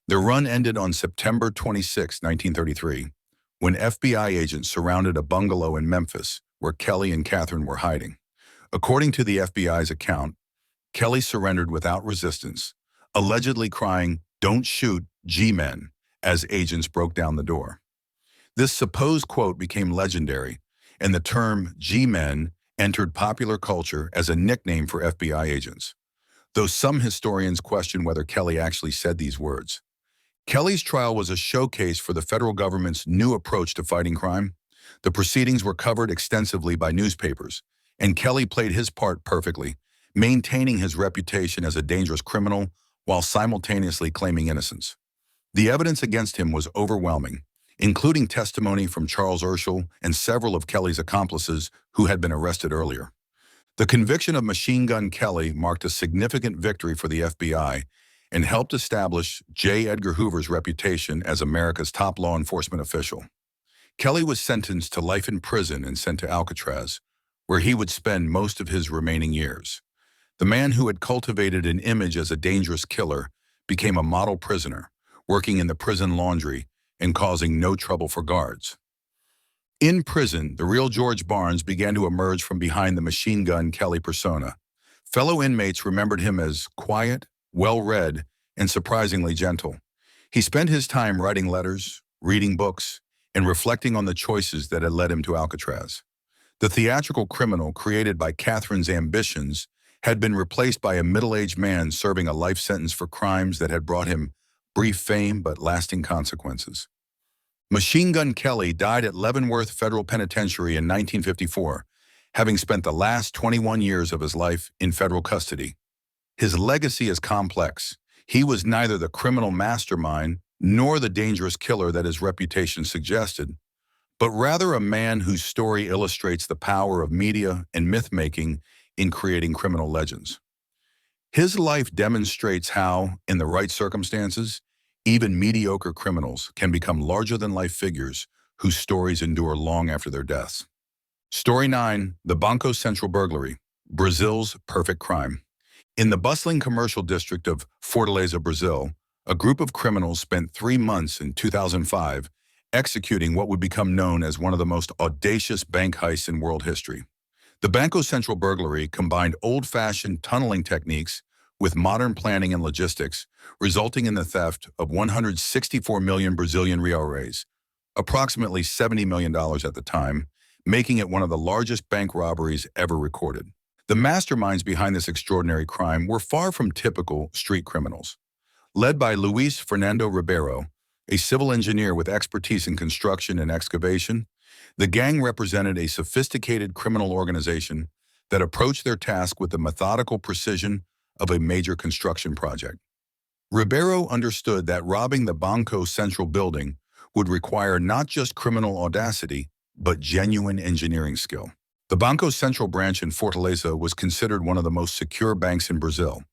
A: Their run ended on September 26, 1933, when FBI agents surrounded a bungalow in Memphis where Kelly and Catherine were hiding. According to the FBI's account, Kelly surrendered without resistance, allegedly crying, "Don't shoot, G-men," as agents broke down the door. This supposed quote became legendary, and the term G-men entered popular culture as a nickname for FBI agents, though some historians question whether Kelly actually said these words. Kelly's trial was a showcase for the federal government's new approach to fighting crime. The proceedings were covered extensively by newspapers, and Kelly played his part perfectly, maintaining his reputation as a dangerous criminal while simultaneously claiming innocence. The evidence against him was overwhelming, including testimony from Charles Urschel and several of Kelly's accomplices who had been arrested earlier. The conviction of Machine Gun Kelly marked a significant victory for the FBI and helped establish J. Edgar Hoover's reputation as America's top law enforcement official. Kelly was sentenced to life in prison and sent to Alcatraz, where he would spend most of his remaining years. The man who had cultivated an image as a dangerous killer became a model prisoner, working in the prison laundry and causing no trouble for guards. In prison, the real George Barnes began to emerge from behind the Machine Gun Kelly persona. Fellow inmates remembered him as quiet, well-read, and surprisingly gentle. He spent his time writing letters, reading books, and reflecting on the choices that had led him to Alcatraz. The theatrical criminal created by Catherine's ambitions had been replaced by a middle-aged man serving a life sentence for crimes that had brought him brief fame but lasting consequences. Machine Gun Kelly died at Leavenworth Federal Penitentiary in 1954, having spent the last 21 years of his life in federal custody. His legacy is complex. He was neither the criminal mastermind nor the dangerous killer that his reputation suggested, but rather a man whose story illustrates the power of media and myth-making in creating criminal legends. His life demonstrates how, in the right circumstances, even mediocre criminals can become larger-than-life figures whose stories endure long after their deaths. Story 9, the Banco Central Burglary, Brazil's Perfect Crime. In the bustling commercial district of Fortaleza, Brazil, a group of criminals spent 3 months in 2005 executing what would become known as one of the most audacious bank heists in world history. The Banco Central burglary combined old-fashioned tunneling techniques with modern planning and logistics, resulting in the theft of 164 million Brazilian reais, approximately $70 million at the time, making it one of the largest bank robberies ever recorded. The masterminds behind this extraordinary crime were far from typical street criminals. Led by Luis Fernando Ribeiro, a civil engineer with expertise in construction and excavation, the gang represented a sophisticated criminal organization that approached their task with the methodical precision of a major construction project. Ribeiro understood that robbing the Banco Central building would require not just criminal audacity, but genuine engineering skill. The Banco Central branch in Fortaleza was considered one of the most secure banks in Brazil.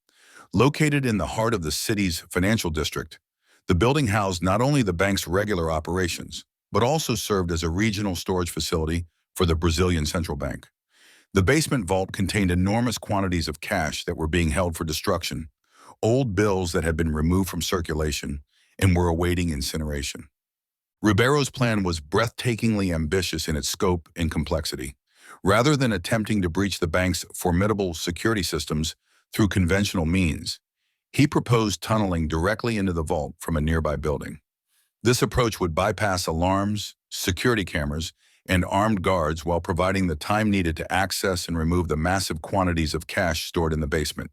A: Located in the heart of the city's financial district, the building housed not only the bank's regular operations, but also served as a regional storage facility for the Brazilian Central Bank. The basement vault contained enormous quantities of cash that were being held for destruction, old bills that had been removed from circulation and were awaiting incineration. Ribeiro's plan was breathtakingly ambitious in its scope and complexity. Rather than attempting to breach the bank's formidable security systems through conventional means, he proposed tunneling directly into the vault from a nearby building. This approach would bypass alarms, security cameras, and armed guards while providing the time needed to access and remove the massive quantities of cash stored in the basement.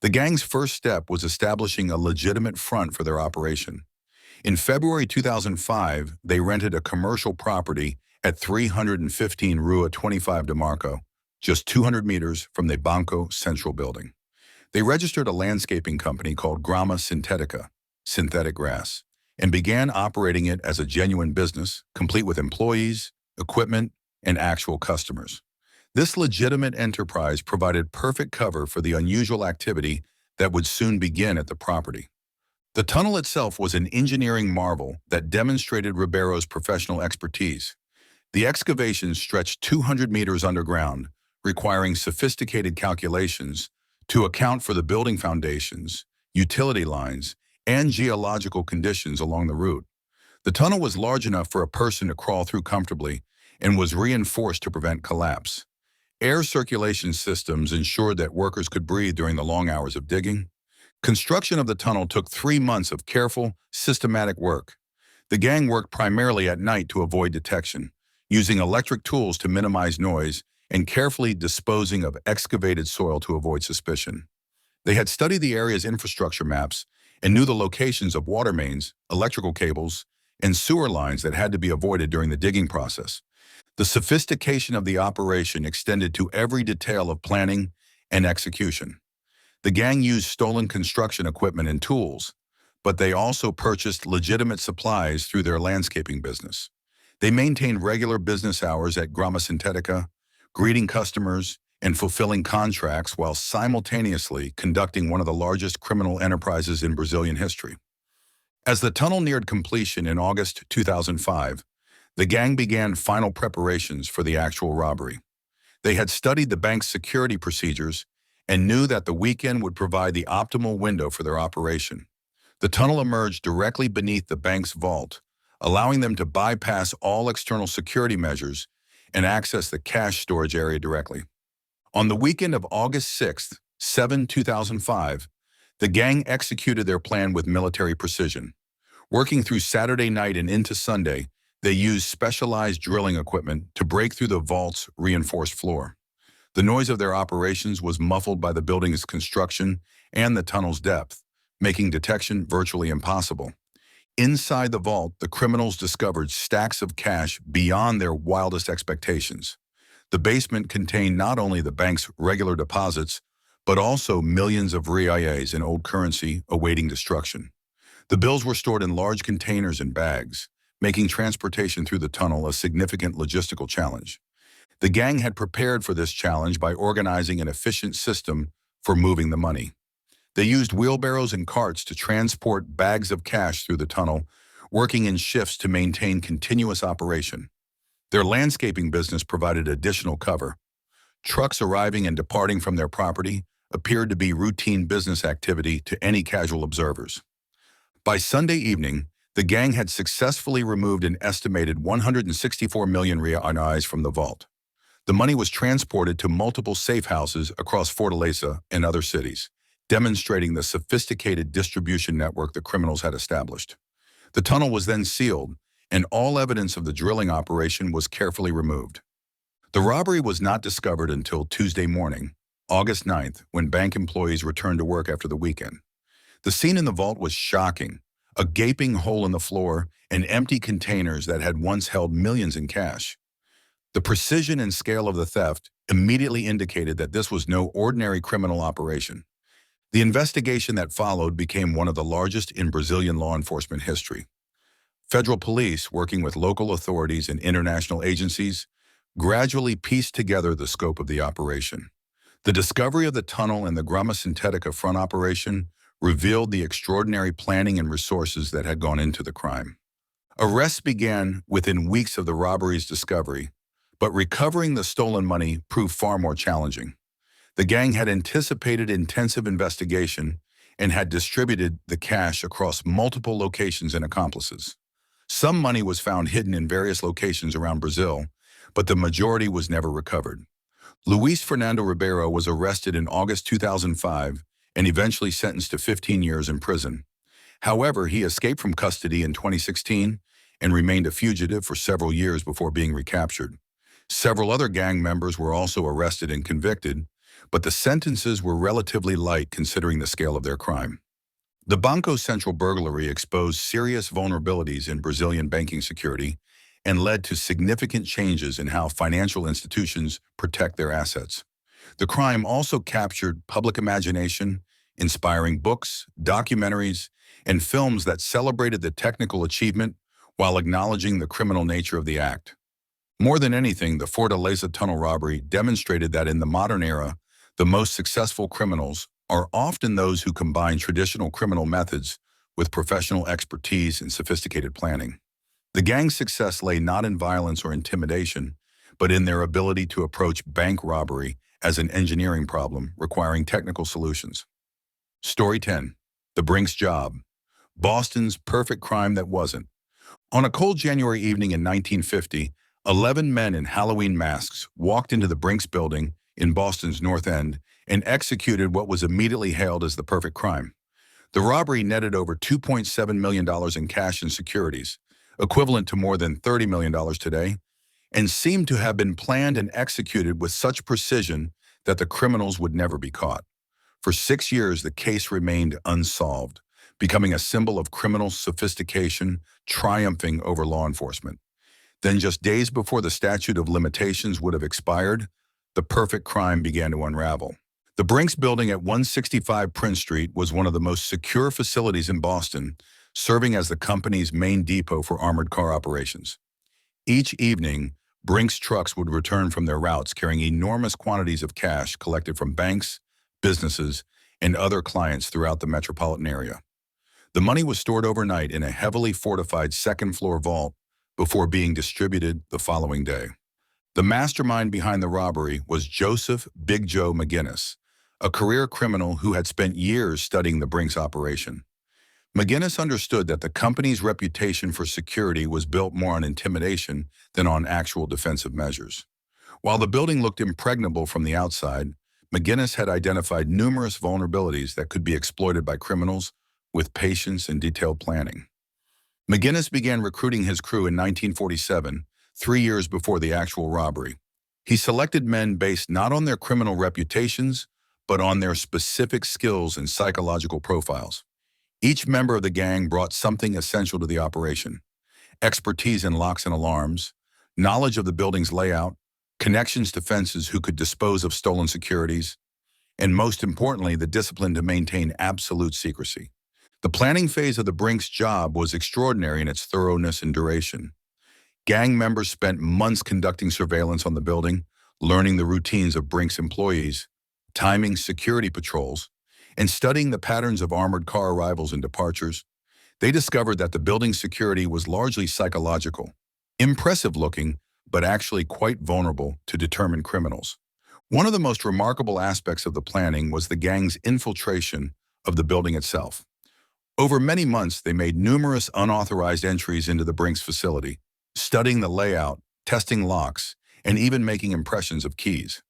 A: The gang's first step was establishing a legitimate front for their operation. In February 2005, they rented a commercial property at 315 Rua 25 de Marco, just 200 meters from the Banco Central building. They registered a landscaping company called Grama Sintetica, synthetic grass, and began operating it as a genuine business, complete with employees, equipment, and actual customers. This legitimate enterprise provided perfect cover for the unusual activity that would soon begin at the property. The tunnel itself was an engineering marvel that demonstrated Ribeiro's professional expertise. The excavations stretched 200 meters underground, requiring sophisticated calculations to account for the building foundations, utility lines, and geological conditions along the route. The tunnel was large enough for a person to crawl through comfortably and was reinforced to prevent collapse. Air circulation systems ensured that workers could breathe during the long hours of digging. Construction of the tunnel took 3 months of careful, systematic work. The gang worked primarily at night to avoid detection, using electric tools to minimize noise and carefully disposing of excavated soil to avoid suspicion. They had studied the area's infrastructure maps and knew the locations of water mains, electrical cables, and sewer lines that had to be avoided during the digging process. The sophistication of the operation extended to every detail of planning and execution. The gang used stolen construction equipment and tools, but they also purchased legitimate supplies through their landscaping business. They maintained regular business hours at Grama Sintetica, greeting customers and fulfilling contracts while simultaneously conducting one of the largest criminal enterprises in Brazilian history. As the tunnel neared completion in August 2005, the gang began final preparations for the actual robbery. They had studied the bank's security procedures and knew that the weekend would provide the optimal window for their operation. The tunnel emerged directly beneath the bank's vault, allowing them to bypass all external security measures and access the cash storage area directly. On the weekend of August 6, 2005, the gang executed their plan with military precision. Working through Saturday night and into Sunday, they used specialized drilling equipment to break through the vault's reinforced floor. The noise of their operations was muffled by the building's construction and the tunnel's depth, making detection virtually impossible. Inside the vault, the criminals discovered stacks of cash beyond their wildest expectations. The basement contained not only the bank's regular deposits, but also millions of reais in old currency awaiting destruction. The bills were stored in large containers and bags, making transportation through the tunnel a significant logistical challenge. The gang had prepared for this challenge by organizing an efficient system for moving the money. They used wheelbarrows and carts to transport bags of cash through the tunnel, working in shifts to maintain continuous operation. Their landscaping business provided additional cover. Trucks arriving and departing from their property appeared to be routine business activity to any casual observers. By Sunday evening, the gang had successfully removed an estimated 164 million reais from the vault. The money was transported to multiple safe houses across Fortaleza and other cities, demonstrating the sophisticated distribution network the criminals had established. The tunnel was then sealed, and all evidence of the drilling operation was carefully removed. The robbery was not discovered until Tuesday morning, August 9th, when bank employees returned to work after the weekend. The scene in the vault was shocking: a gaping hole in the floor and empty containers that had once held millions in cash. The precision and scale of the theft immediately indicated that this was no ordinary criminal operation. The investigation that followed became one of the largest in Brazilian law enforcement history. Federal police, working with local authorities and international agencies, gradually pieced together the scope of the operation. The discovery of the tunnel and the Grama Sintetica front operation revealed the extraordinary planning and resources that had gone into the crime. Arrests began within weeks of the robbery's discovery, But recovering the stolen money proved far more challenging. The gang had anticipated intensive investigation and had distributed the cash across multiple locations and accomplices. Some money was found hidden in various locations around Brazil, but the majority was never recovered. Luis Fernando Ribeiro was arrested in August 2005 and eventually sentenced to 15 years in prison. However, he escaped from custody in 2016 and remained a fugitive for several years before being recaptured. Several other gang members were also arrested and convicted, but the sentences were relatively light considering the scale of their crime. The Banco Central burglary exposed serious vulnerabilities in Brazilian banking security and led to significant changes in how financial institutions protect their assets. The crime also captured public imagination, inspiring books, documentaries, and films that celebrated the technical achievement while acknowledging the criminal nature of the act. More than anything, the Fortaleza tunnel robbery demonstrated that in the modern era, the most successful criminals are often those who combine traditional criminal methods with professional expertise and sophisticated planning. The gang's success lay not in violence or intimidation, but in their ability to approach bank robbery as an engineering problem requiring technical solutions. Story 10. The Brinks Job. Boston's perfect crime that wasn't. On a cold January evening in 1950, 11 men in Halloween masks walked into the Brinks building in Boston's North End and executed what was immediately hailed as the perfect crime. The robbery netted over $2.7 million in cash and securities, equivalent to more than $30 million today, and seemed to have been planned and executed with such precision that the criminals would never be caught. For 6 years, the case remained unsolved, becoming a symbol of criminal sophistication triumphing over law enforcement. Then, just days before the statute of limitations would have expired, the perfect crime began to unravel. The Brinks building at 165 Prince Street was one of the most secure facilities in Boston, serving as the company's main depot for armored car operations. Each evening, Brinks trucks would return from their routes carrying enormous quantities of cash collected from banks, businesses, and other clients throughout the metropolitan area. The money was stored overnight in a heavily fortified second-floor vault before being distributed the following day. The mastermind behind the robbery was Joseph Big Joe McGinnis, a career criminal who had spent years studying the Brinks operation. McGinnis understood that the company's reputation for security was built more on intimidation than on actual defensive measures. While the building looked impregnable from the outside, McGinnis had identified numerous vulnerabilities that could be exploited by criminals with patience and detailed planning. McGinnis began recruiting his crew in 1947, 3 years before the actual robbery. He selected men based not on their criminal reputations, but on their specific skills and psychological profiles. Each member of the gang brought something essential to the operation: expertise in locks and alarms, knowledge of the building's layout, connections to fences who could dispose of stolen securities, and most importantly, the discipline to maintain absolute secrecy. The planning phase of the Brinks job was extraordinary in its thoroughness and duration. Gang members spent months conducting surveillance on the building, learning the routines of Brinks employees, timing security patrols, and studying the patterns of armored car arrivals and departures. They discovered that the building's security was largely psychological, impressive looking, but actually quite vulnerable to determined criminals. One of the most remarkable aspects of the planning was the gang's infiltration of the building itself. Over many months, they made numerous unauthorized entries into the Brinks facility, studying the layout, testing locks, and even making impressions of keys.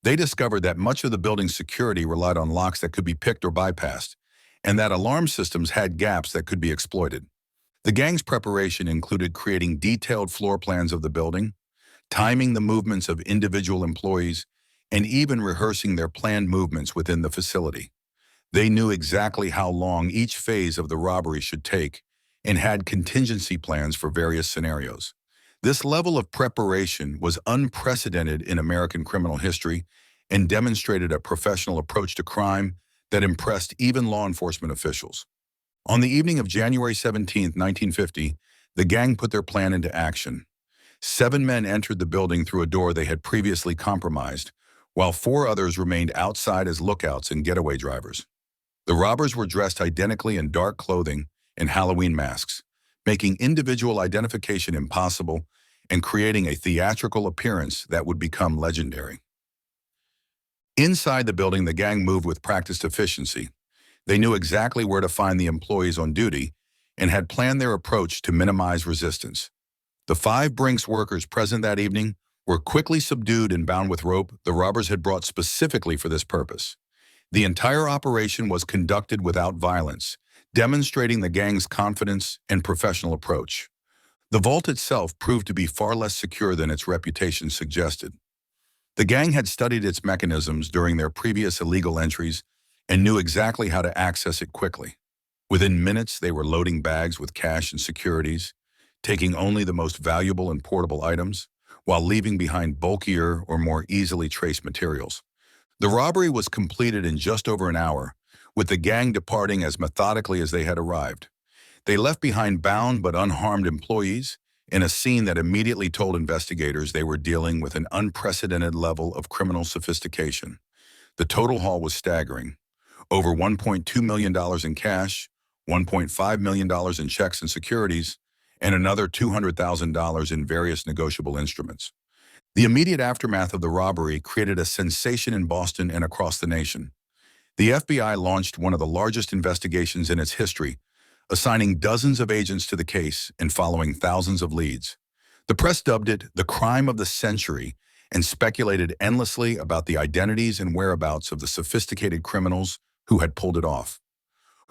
A: They discovered that much of the building's security relied on locks that could be picked or bypassed, and that alarm systems had gaps that could be exploited. The gang's preparation included creating detailed floor plans of the building, timing the movements of individual employees, and even rehearsing their planned movements within the facility. They knew exactly how long each phase of the robbery should take and had contingency plans for various scenarios. This level of preparation was unprecedented in American criminal history and demonstrated a professional approach to crime that impressed even law enforcement officials. On the evening of January 17, 1950, the gang put their plan into action. 7 men entered the building through a door they had previously compromised, while 4 others remained outside as lookouts and getaway drivers. The robbers were dressed identically in dark clothing and Halloween masks, making individual identification impossible and creating a theatrical appearance that would become legendary. Inside the building, the gang moved with practiced efficiency. They knew exactly where to find the employees on duty and had planned their approach to minimize resistance. The 5 Brinks workers present that evening were quickly subdued and bound with rope the robbers had brought specifically for this purpose. The entire operation was conducted without violence, demonstrating the gang's confidence and professional approach. The vault itself proved to be far less secure than its reputation suggested. The gang had studied its mechanisms during their previous illegal entries and knew exactly how to access it quickly. Within minutes, they were loading bags with cash and securities, taking only the most valuable and portable items, while leaving behind bulkier or more easily traced materials. The robbery was completed in just over an hour, with the gang departing as methodically as they had arrived. They left behind bound but unharmed employees in a scene that immediately told investigators they were dealing with an unprecedented level of criminal sophistication. The total haul was staggering. Over $1.2 million in cash, $1.5 million in checks and securities, and another $200,000 in various negotiable instruments. The immediate aftermath of the robbery created a sensation in Boston and across the nation. The FBI launched one of the largest investigations in its history, assigning dozens of agents to the case and following thousands of leads. The press dubbed it the crime of the century and speculated endlessly about the identities and whereabouts of the sophisticated criminals who had pulled it off.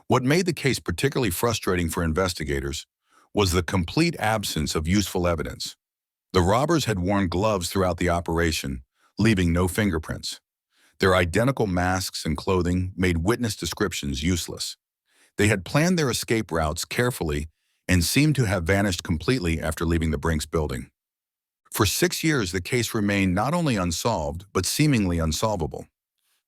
A: What made the case particularly frustrating for investigators was the complete absence of useful evidence. The robbers had worn gloves throughout the operation, leaving no fingerprints. Their identical masks and clothing made witness descriptions useless. They had planned their escape routes carefully and seemed to have vanished completely after leaving the Brinks building. For 6 years, the case remained not only unsolved, but seemingly unsolvable.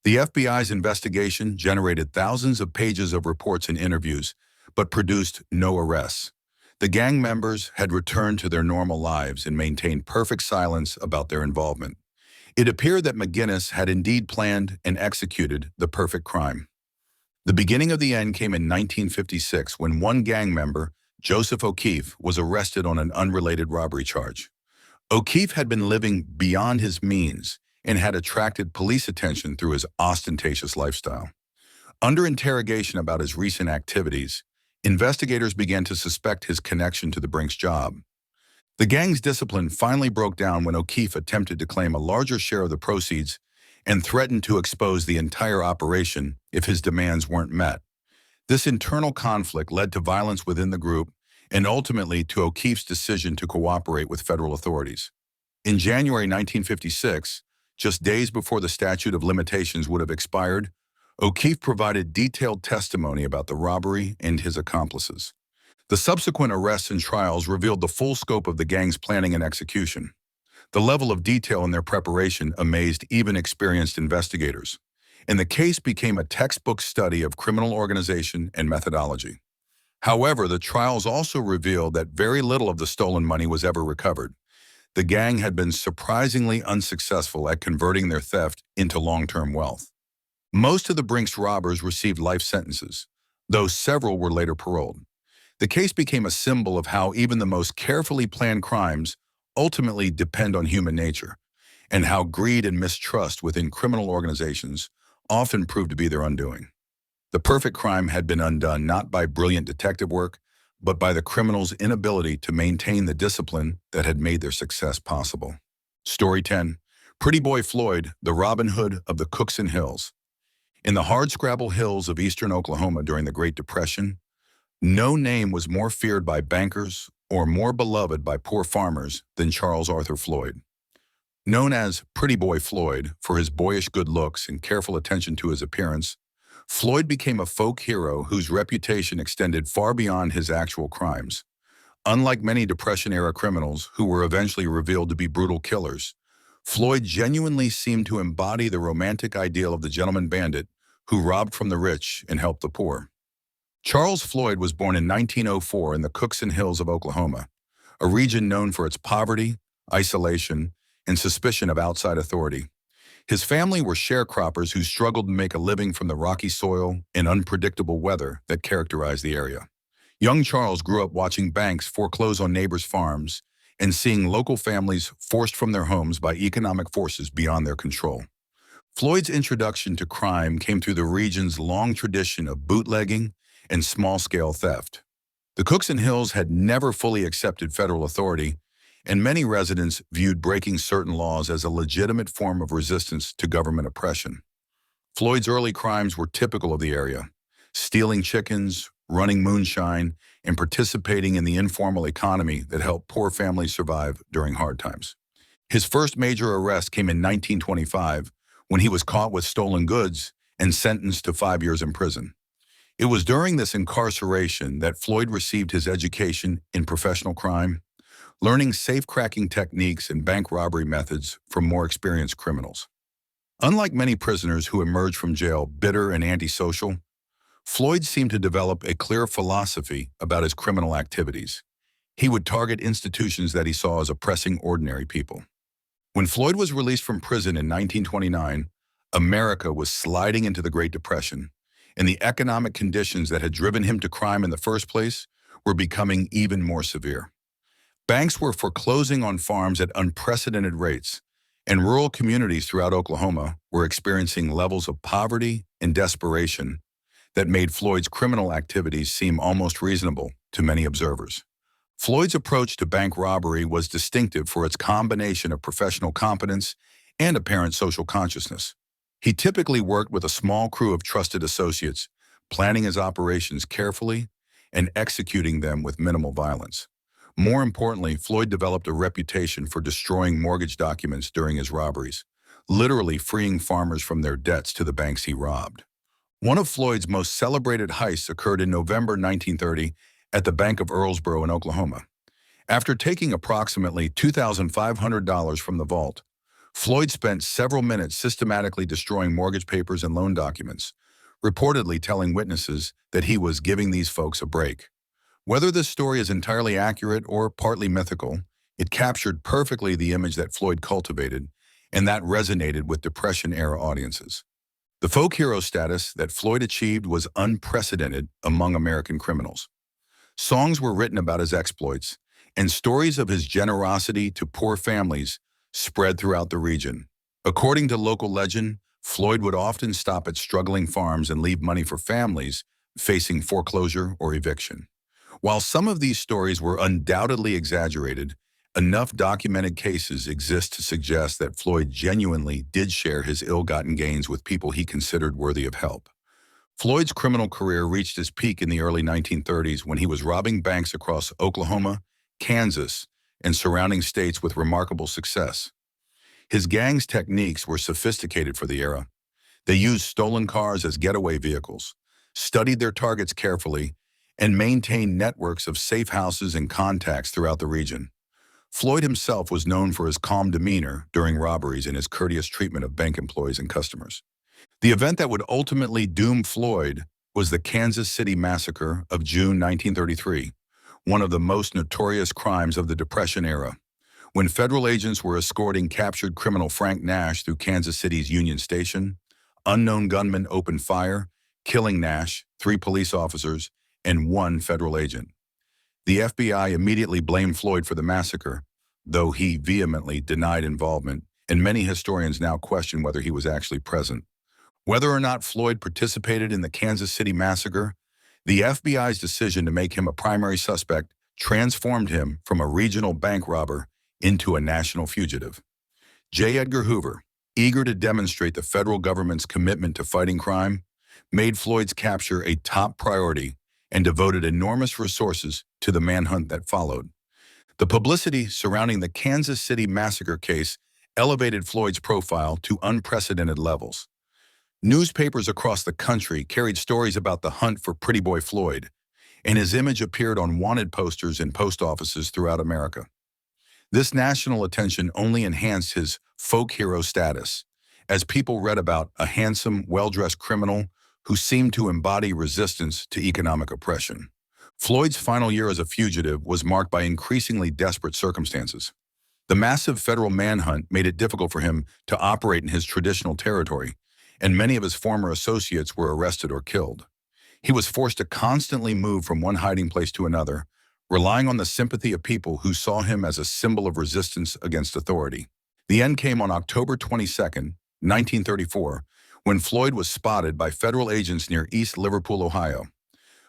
A: The FBI's investigation generated thousands of pages of reports and interviews, but produced no arrests. The gang members had returned to their normal lives and maintained perfect silence about their involvement. It appeared that McGinnis had indeed planned and executed the perfect crime. The beginning of the end came in 1956 when one gang member, Joseph O'Keefe, was arrested on an unrelated robbery charge. O'Keefe had been living beyond his means and had attracted police attention through his ostentatious lifestyle. Under interrogation about his recent activities, investigators began to suspect his connection to the Brinks job. The gang's discipline finally broke down when O'Keefe attempted to claim a larger share of the proceeds and threatened to expose the entire operation if his demands weren't met. This internal conflict led to violence within the group and ultimately to O'Keefe's decision to cooperate with federal authorities. In January 1956, just days before the statute of limitations would have expired, O'Keefe provided detailed testimony about the robbery and his accomplices. The subsequent arrests and trials revealed the full scope of the gang's planning and execution. The level of detail in their preparation amazed even experienced investigators, and the case became a textbook study of criminal organization and methodology. However, the trials also revealed that very little of the stolen money was ever recovered. The gang had been surprisingly unsuccessful at converting their theft into long-term wealth. Most of the Brinks robbers received life sentences, though several were later paroled. The case became a symbol of how even the most carefully planned crimes ultimately depend on human nature, and how greed and mistrust within criminal organizations often prove to be their undoing. The perfect crime had been undone not by brilliant detective work, but by the criminals' inability to maintain the discipline that had made their success possible. Story 10. Pretty Boy Floyd, the Robin Hood of the Cookson Hills. In the hardscrabble hills of eastern Oklahoma during the Great Depression, no name was more feared by bankers or more beloved by poor farmers than Charles Arthur Floyd. Known as Pretty Boy Floyd for his boyish good looks and careful attention to his appearance, Floyd became a folk hero whose reputation extended far beyond his actual crimes. Unlike many Depression-era criminals who were eventually revealed to be brutal killers, Floyd genuinely seemed to embody the romantic ideal of the gentleman bandit who robbed from the rich and helped the poor. Charles Floyd was born in 1904 in the Cookson Hills of Oklahoma, a region known for its poverty, isolation, and suspicion of outside authority. His family were sharecroppers who struggled to make a living from the rocky soil and unpredictable weather that characterized the area. Young Charles grew up watching banks foreclose on neighbors' farms and seeing local families forced from their homes by economic forces beyond their control. Floyd's introduction to crime came through the region's long tradition of bootlegging and small-scale theft. The Cookson Hills had never fully accepted federal authority, and many residents viewed breaking certain laws as a legitimate form of resistance to government oppression. Floyd's early crimes were typical of the area: stealing chickens, running moonshine, and participating in the informal economy that helped poor families survive during hard times. His first major arrest came in 1925 when he was caught with stolen goods and sentenced to 5 years in prison. It was during this incarceration that Floyd received his education in professional crime, learning safe-cracking techniques and bank robbery methods from more experienced criminals. Unlike many prisoners who emerged from jail bitter and antisocial, Floyd seemed to develop a clear philosophy about his criminal activities. He would target institutions that he saw as oppressing ordinary people. When Floyd was released from prison in 1929, America was sliding into the Great Depression, and the economic conditions that had driven him to crime in the first place were becoming even more severe. Banks were foreclosing on farms at unprecedented rates, and rural communities throughout Oklahoma were experiencing levels of poverty and desperation that made Floyd's criminal activities seem almost reasonable to many observers. Floyd's approach to bank robbery was distinctive for its combination of professional competence and apparent social consciousness. He typically worked with a small crew of trusted associates, planning his operations carefully and executing them with minimal violence. More importantly, Floyd developed a reputation for destroying mortgage documents during his robberies, literally freeing farmers from their debts to the banks he robbed. One of Floyd's most celebrated heists occurred in November 1930 at the Bank of Earlsboro in Oklahoma. After taking approximately $2,500 from the vault, Floyd spent several minutes systematically destroying mortgage papers and loan documents, reportedly telling witnesses that he was giving these folks a break. Whether this story is entirely accurate or partly mythical, it captured perfectly the image that Floyd cultivated, and that resonated with Depression-era audiences. The folk hero status that Floyd achieved was unprecedented among American criminals. Songs were written about his exploits, and stories of his generosity to poor families spread throughout the region. According to local legend, Floyd would often stop at struggling farms and leave money for families facing foreclosure or eviction. While some of these stories were undoubtedly exaggerated, enough documented cases exist to suggest that Floyd genuinely did share his ill-gotten gains with people he considered worthy of help. Floyd's criminal career reached its peak in the early 1930s when he was robbing banks across Oklahoma, Kansas, and surrounding states with remarkable success. His gang's techniques were sophisticated for the era. They used stolen cars as getaway vehicles, studied their targets carefully, and maintained networks of safe houses and contacts throughout the region. Floyd himself was known for his calm demeanor during robberies and his courteous treatment of bank employees and customers. The event that would ultimately doom Floyd was the Kansas City Massacre of June 1933, one of the most notorious crimes of the Depression era. When federal agents were escorting captured criminal Frank Nash through Kansas City's Union Station, unknown gunmen opened fire, killing Nash, 3 police officers, and 1 federal agent. The FBI immediately blamed Floyd for the massacre, though he vehemently denied involvement, and many historians now question whether he was actually present. Whether or not Floyd participated in the Kansas City Massacre, the FBI's decision to make him a primary suspect transformed him from a regional bank robber into a national fugitive. J. Edgar Hoover, eager to demonstrate the federal government's commitment to fighting crime, made Floyd's capture a top priority and devoted enormous resources to the manhunt that followed. The publicity surrounding the Kansas City Massacre case elevated Floyd's profile to unprecedented levels. Newspapers across the country carried stories about the hunt for Pretty Boy Floyd, and his image appeared on wanted posters in post offices throughout America. This national attention only enhanced his folk hero status, as people read about a handsome, well-dressed criminal who seemed to embody resistance to economic oppression. Floyd's final year as a fugitive was marked by increasingly desperate circumstances. The massive federal manhunt made it difficult for him to operate in his traditional territory, and many of his former associates were arrested or killed. He was forced to constantly move from one hiding place to another, relying on the sympathy of people who saw him as a symbol of resistance against authority. The end came on October 22, 1934, when Floyd was spotted by federal agents near East Liverpool, Ohio.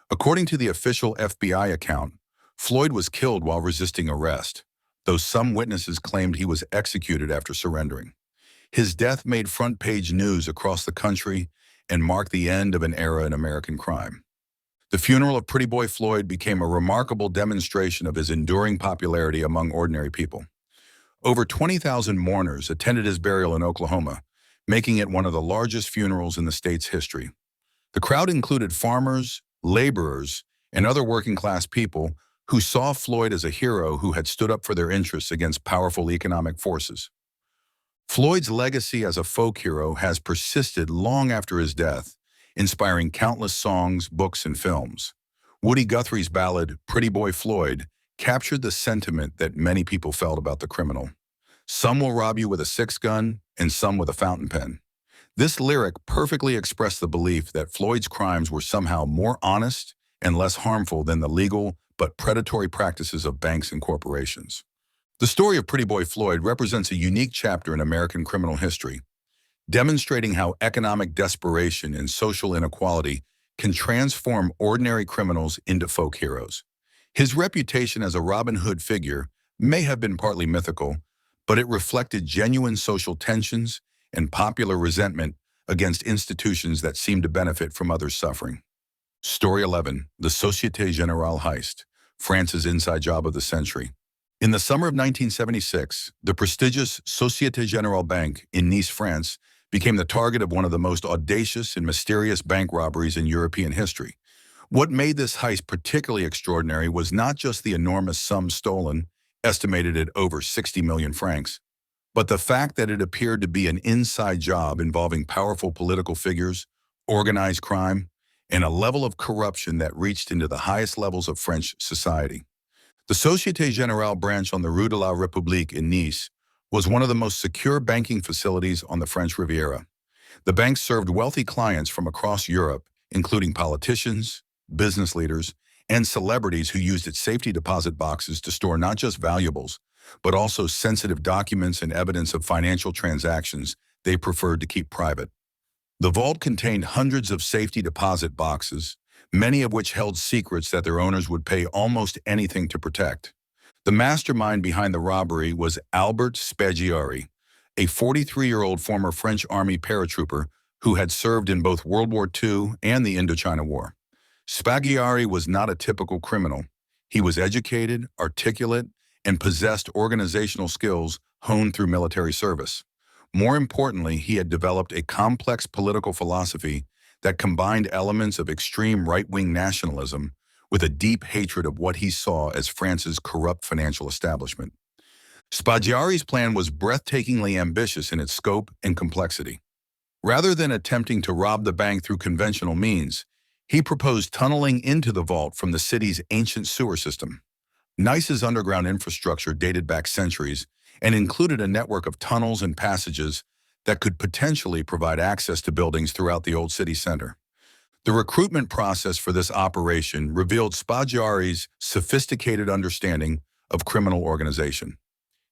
A: According to the official FBI account, Floyd was killed while resisting arrest, though some witnesses claimed he was executed after surrendering. His death made front-page news across the country and marked the end of an era in American crime. The funeral of Pretty Boy Floyd became a remarkable demonstration of his enduring popularity among ordinary people. Over 20,000 mourners attended his burial in Oklahoma, making it one of the largest funerals in the state's history. The crowd included farmers, laborers, and other working-class people who saw Floyd as a hero who had stood up for their interests against powerful economic forces. Floyd's legacy as a folk hero has persisted long after his death, inspiring countless songs, books, and films. Woody Guthrie's ballad, Pretty Boy Floyd, captured the sentiment that many people felt about the criminal. Some will rob you with a six-gun, and some with a fountain pen. This lyric perfectly expressed the belief that Floyd's crimes were somehow more honest and less harmful than the legal but predatory practices of banks and corporations. The story of Pretty Boy Floyd represents a unique chapter in American criminal history, demonstrating how economic desperation and social inequality can transform ordinary criminals into folk heroes. His reputation as a Robin Hood figure may have been partly mythical, but it reflected genuine social tensions and popular resentment against institutions that seemed to benefit from others' suffering. Story 11, the Société Générale heist, France's inside job of the century. In the summer of 1976, the prestigious Société Générale Bank in Nice, France, became the target of one of the most audacious and mysterious bank robberies in European history. What made this heist particularly extraordinary was not just the enormous sum stolen, estimated at over 60 million francs, but the fact that it appeared to be an inside job involving powerful political figures, organized crime, and a level of corruption that reached into the highest levels of French society. The Société Générale branch on the Rue de la République in Nice was one of the most secure banking facilities on the French Riviera. The bank served wealthy clients from across Europe, including politicians, business leaders, and celebrities who used its safety deposit boxes to store not just valuables, but also sensitive documents and evidence of financial transactions they preferred to keep private. The vault contained hundreds of safety deposit boxes, many of which held secrets that their owners would pay almost anything to protect. The mastermind behind the robbery was Albert Spaggiari, a 43-year-old former French Army paratrooper who had served in both World War II and the Indochina War. Spaggiari was not a typical criminal. He was educated, articulate, and possessed organizational skills honed through military service. More importantly, he had developed a complex political philosophy that combined elements of extreme right-wing nationalism with a deep hatred of what he saw as France's corrupt financial establishment. Spaggiari's plan was breathtakingly ambitious in its scope and complexity. Rather than attempting to rob the bank through conventional means, he proposed tunneling into the vault from the city's ancient sewer system. Nice's underground infrastructure dated back centuries and included a network of tunnels and passages that could potentially provide access to buildings throughout the old city center. The recruitment process for this operation revealed Spaggiari's sophisticated understanding of criminal organization.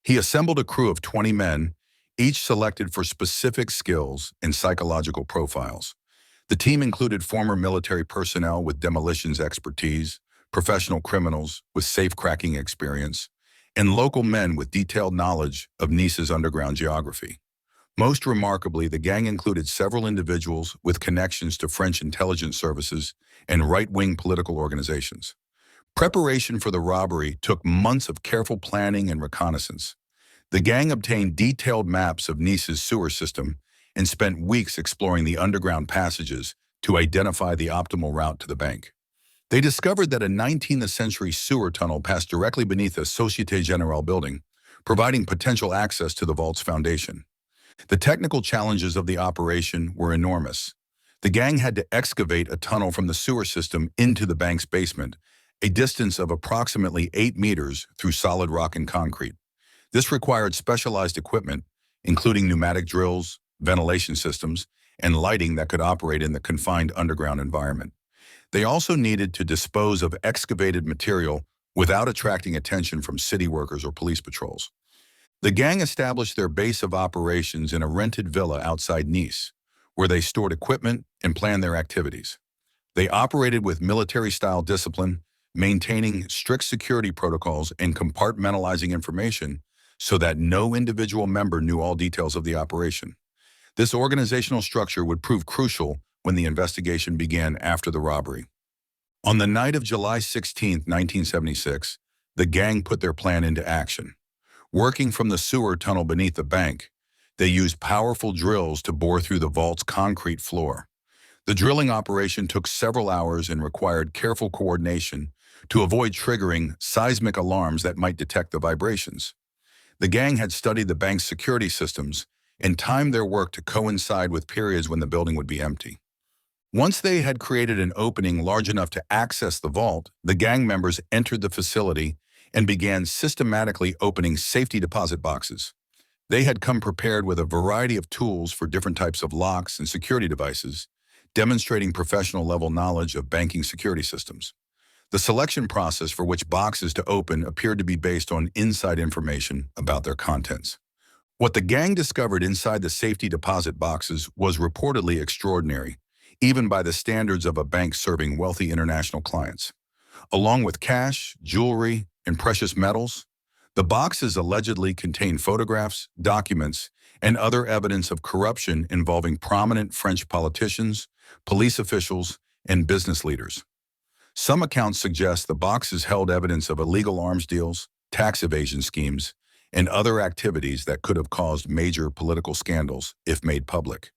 A: He assembled a crew of 20 men, each selected for specific skills and psychological profiles. The team included former military personnel with demolitions expertise, professional criminals with safe-cracking experience, and local men with detailed knowledge of Nice's underground geography. Most remarkably, the gang included several individuals with connections to French intelligence services and right-wing political organizations. Preparation for the robbery took months of careful planning and reconnaissance. The gang obtained detailed maps of Nice's sewer system and spent weeks exploring the underground passages to identify the optimal route to the bank. They discovered that a 19th century sewer tunnel passed directly beneath a Société Générale building, providing potential access to the vault's foundation. The technical challenges of the operation were enormous. The gang had to excavate a tunnel from the sewer system into the bank's basement, a distance of approximately 8 meters through solid rock and concrete. This required specialized equipment, including pneumatic drills, ventilation systems, and lighting that could operate in the confined underground environment. They also needed to dispose of excavated material without attracting attention from city workers or police patrols. The gang established their base of operations in a rented villa outside Nice, where they stored equipment and planned their activities. They operated with military-style discipline, maintaining strict security protocols and compartmentalizing information so that no individual member knew all details of the operation. This organizational structure would prove crucial when the investigation began after the robbery. On the night of July 16, 1976, the gang put their plan into action. Working from the sewer tunnel beneath the bank, they used powerful drills to bore through the vault's concrete floor. The drilling operation took several hours and required careful coordination to avoid triggering seismic alarms that might detect the vibrations. The gang had studied the bank's security systems and timed their work to coincide with periods when the building would be empty. Once they had created an opening large enough to access the vault, the gang members entered the facility and began systematically opening safety deposit boxes. They had come prepared with a variety of tools for different types of locks and security devices, demonstrating professional-level knowledge of banking security systems. The selection process for which boxes to open appeared to be based on inside information about their contents. What the gang discovered inside the safety deposit boxes was reportedly extraordinary, even by the standards of a bank serving wealthy international clients. Along with cash, jewelry, and precious metals, the boxes allegedly contained photographs, documents, and other evidence of corruption involving prominent French politicians, police officials, and business leaders. Some accounts suggest the boxes held evidence of illegal arms deals, tax evasion schemes, and other activities that could have caused major political scandals if made public.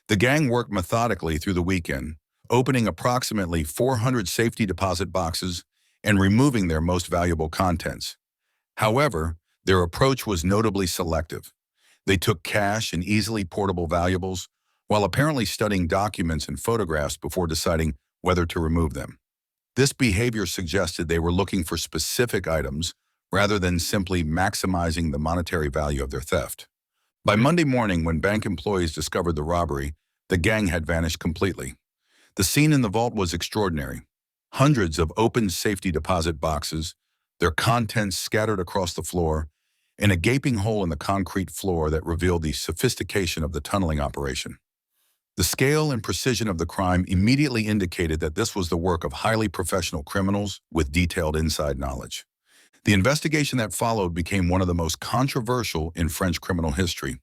A: The gang worked methodically through the weekend, opening approximately 400 safety deposit boxes and removing their most valuable contents. However, their approach was notably selective. They took cash and easily portable valuables, while apparently studying documents and photographs before deciding whether to remove them. This behavior suggested they were looking for specific items rather than simply maximizing the monetary value of their theft. By Monday morning, when bank employees discovered the robbery, the gang had vanished completely. The scene in the vault was extraordinary. Hundreds of open safety deposit boxes, their contents scattered across the floor, and a gaping hole in the concrete floor that revealed the sophistication of the tunneling operation. The scale and precision of the crime immediately indicated that this was the work of highly professional criminals with detailed inside knowledge. The investigation that followed became one of the most controversial in French criminal history.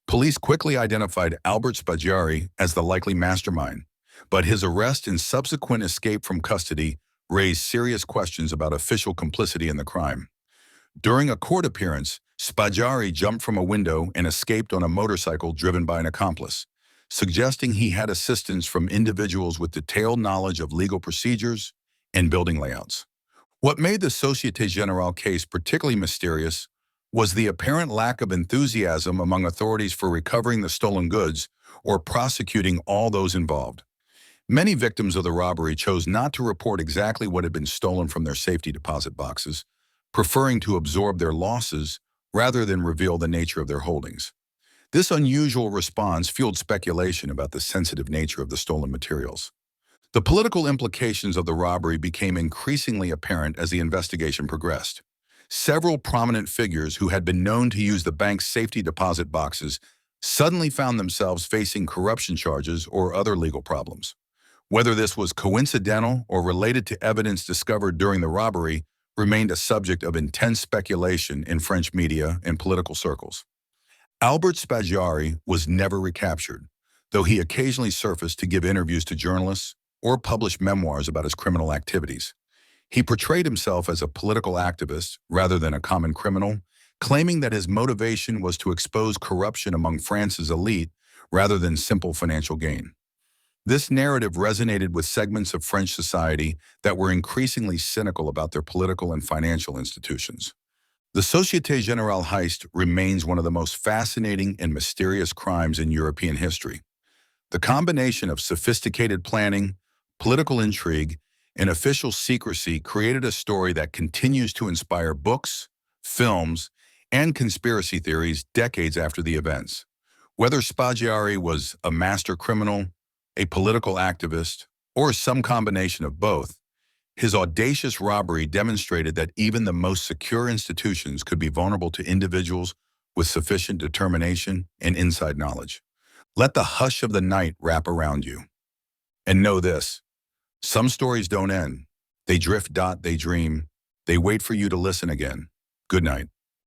A: Police quickly identified Albert Spaggiari as the likely mastermind, but his arrest and subsequent escape from custody raised serious questions about official complicity in the crime. During a court appearance, Spaggiari jumped from a window and escaped on a motorcycle driven by an accomplice, suggesting he had assistance from individuals with detailed knowledge of legal procedures and building layouts. What made the Société Générale case particularly mysterious was the apparent lack of enthusiasm among authorities for recovering the stolen goods or prosecuting all those involved. Many victims of the robbery chose not to report exactly what had been stolen from their safety deposit boxes, preferring to absorb their losses rather than reveal the nature of their holdings. This unusual response fueled speculation about the sensitive nature of the stolen materials. The political implications of the robbery became increasingly apparent as the investigation progressed. Several prominent figures who had been known to use the bank's safety deposit boxes suddenly found themselves facing corruption charges or other legal problems. Whether this was coincidental or related to evidence discovered during the robbery remained a subject of intense speculation in French media and political circles. Albert Spaggiari was never recaptured, though he occasionally surfaced to give interviews to journalists or publish memoirs about his criminal activities. He portrayed himself as a political activist rather than a common criminal, claiming that his motivation was to expose corruption among France's elite rather than simple financial gain. This narrative resonated with segments of French society that were increasingly cynical about their political and financial institutions. The Société Générale heist remains one of the most fascinating and mysterious crimes in European history. The combination of sophisticated planning, political intrigue, and official secrecy created a story that continues to inspire books, films, and conspiracy theories decades after the events. Whether Spaggiari was a master criminal, a political activist, or some combination of both, His audacious robbery demonstrated that even the most secure institutions could be vulnerable to individuals with sufficient determination and inside knowledge. Let the hush of the night wrap around you. And know this, some stories don't end. They drift, they dream, they wait for you to listen again. Good night.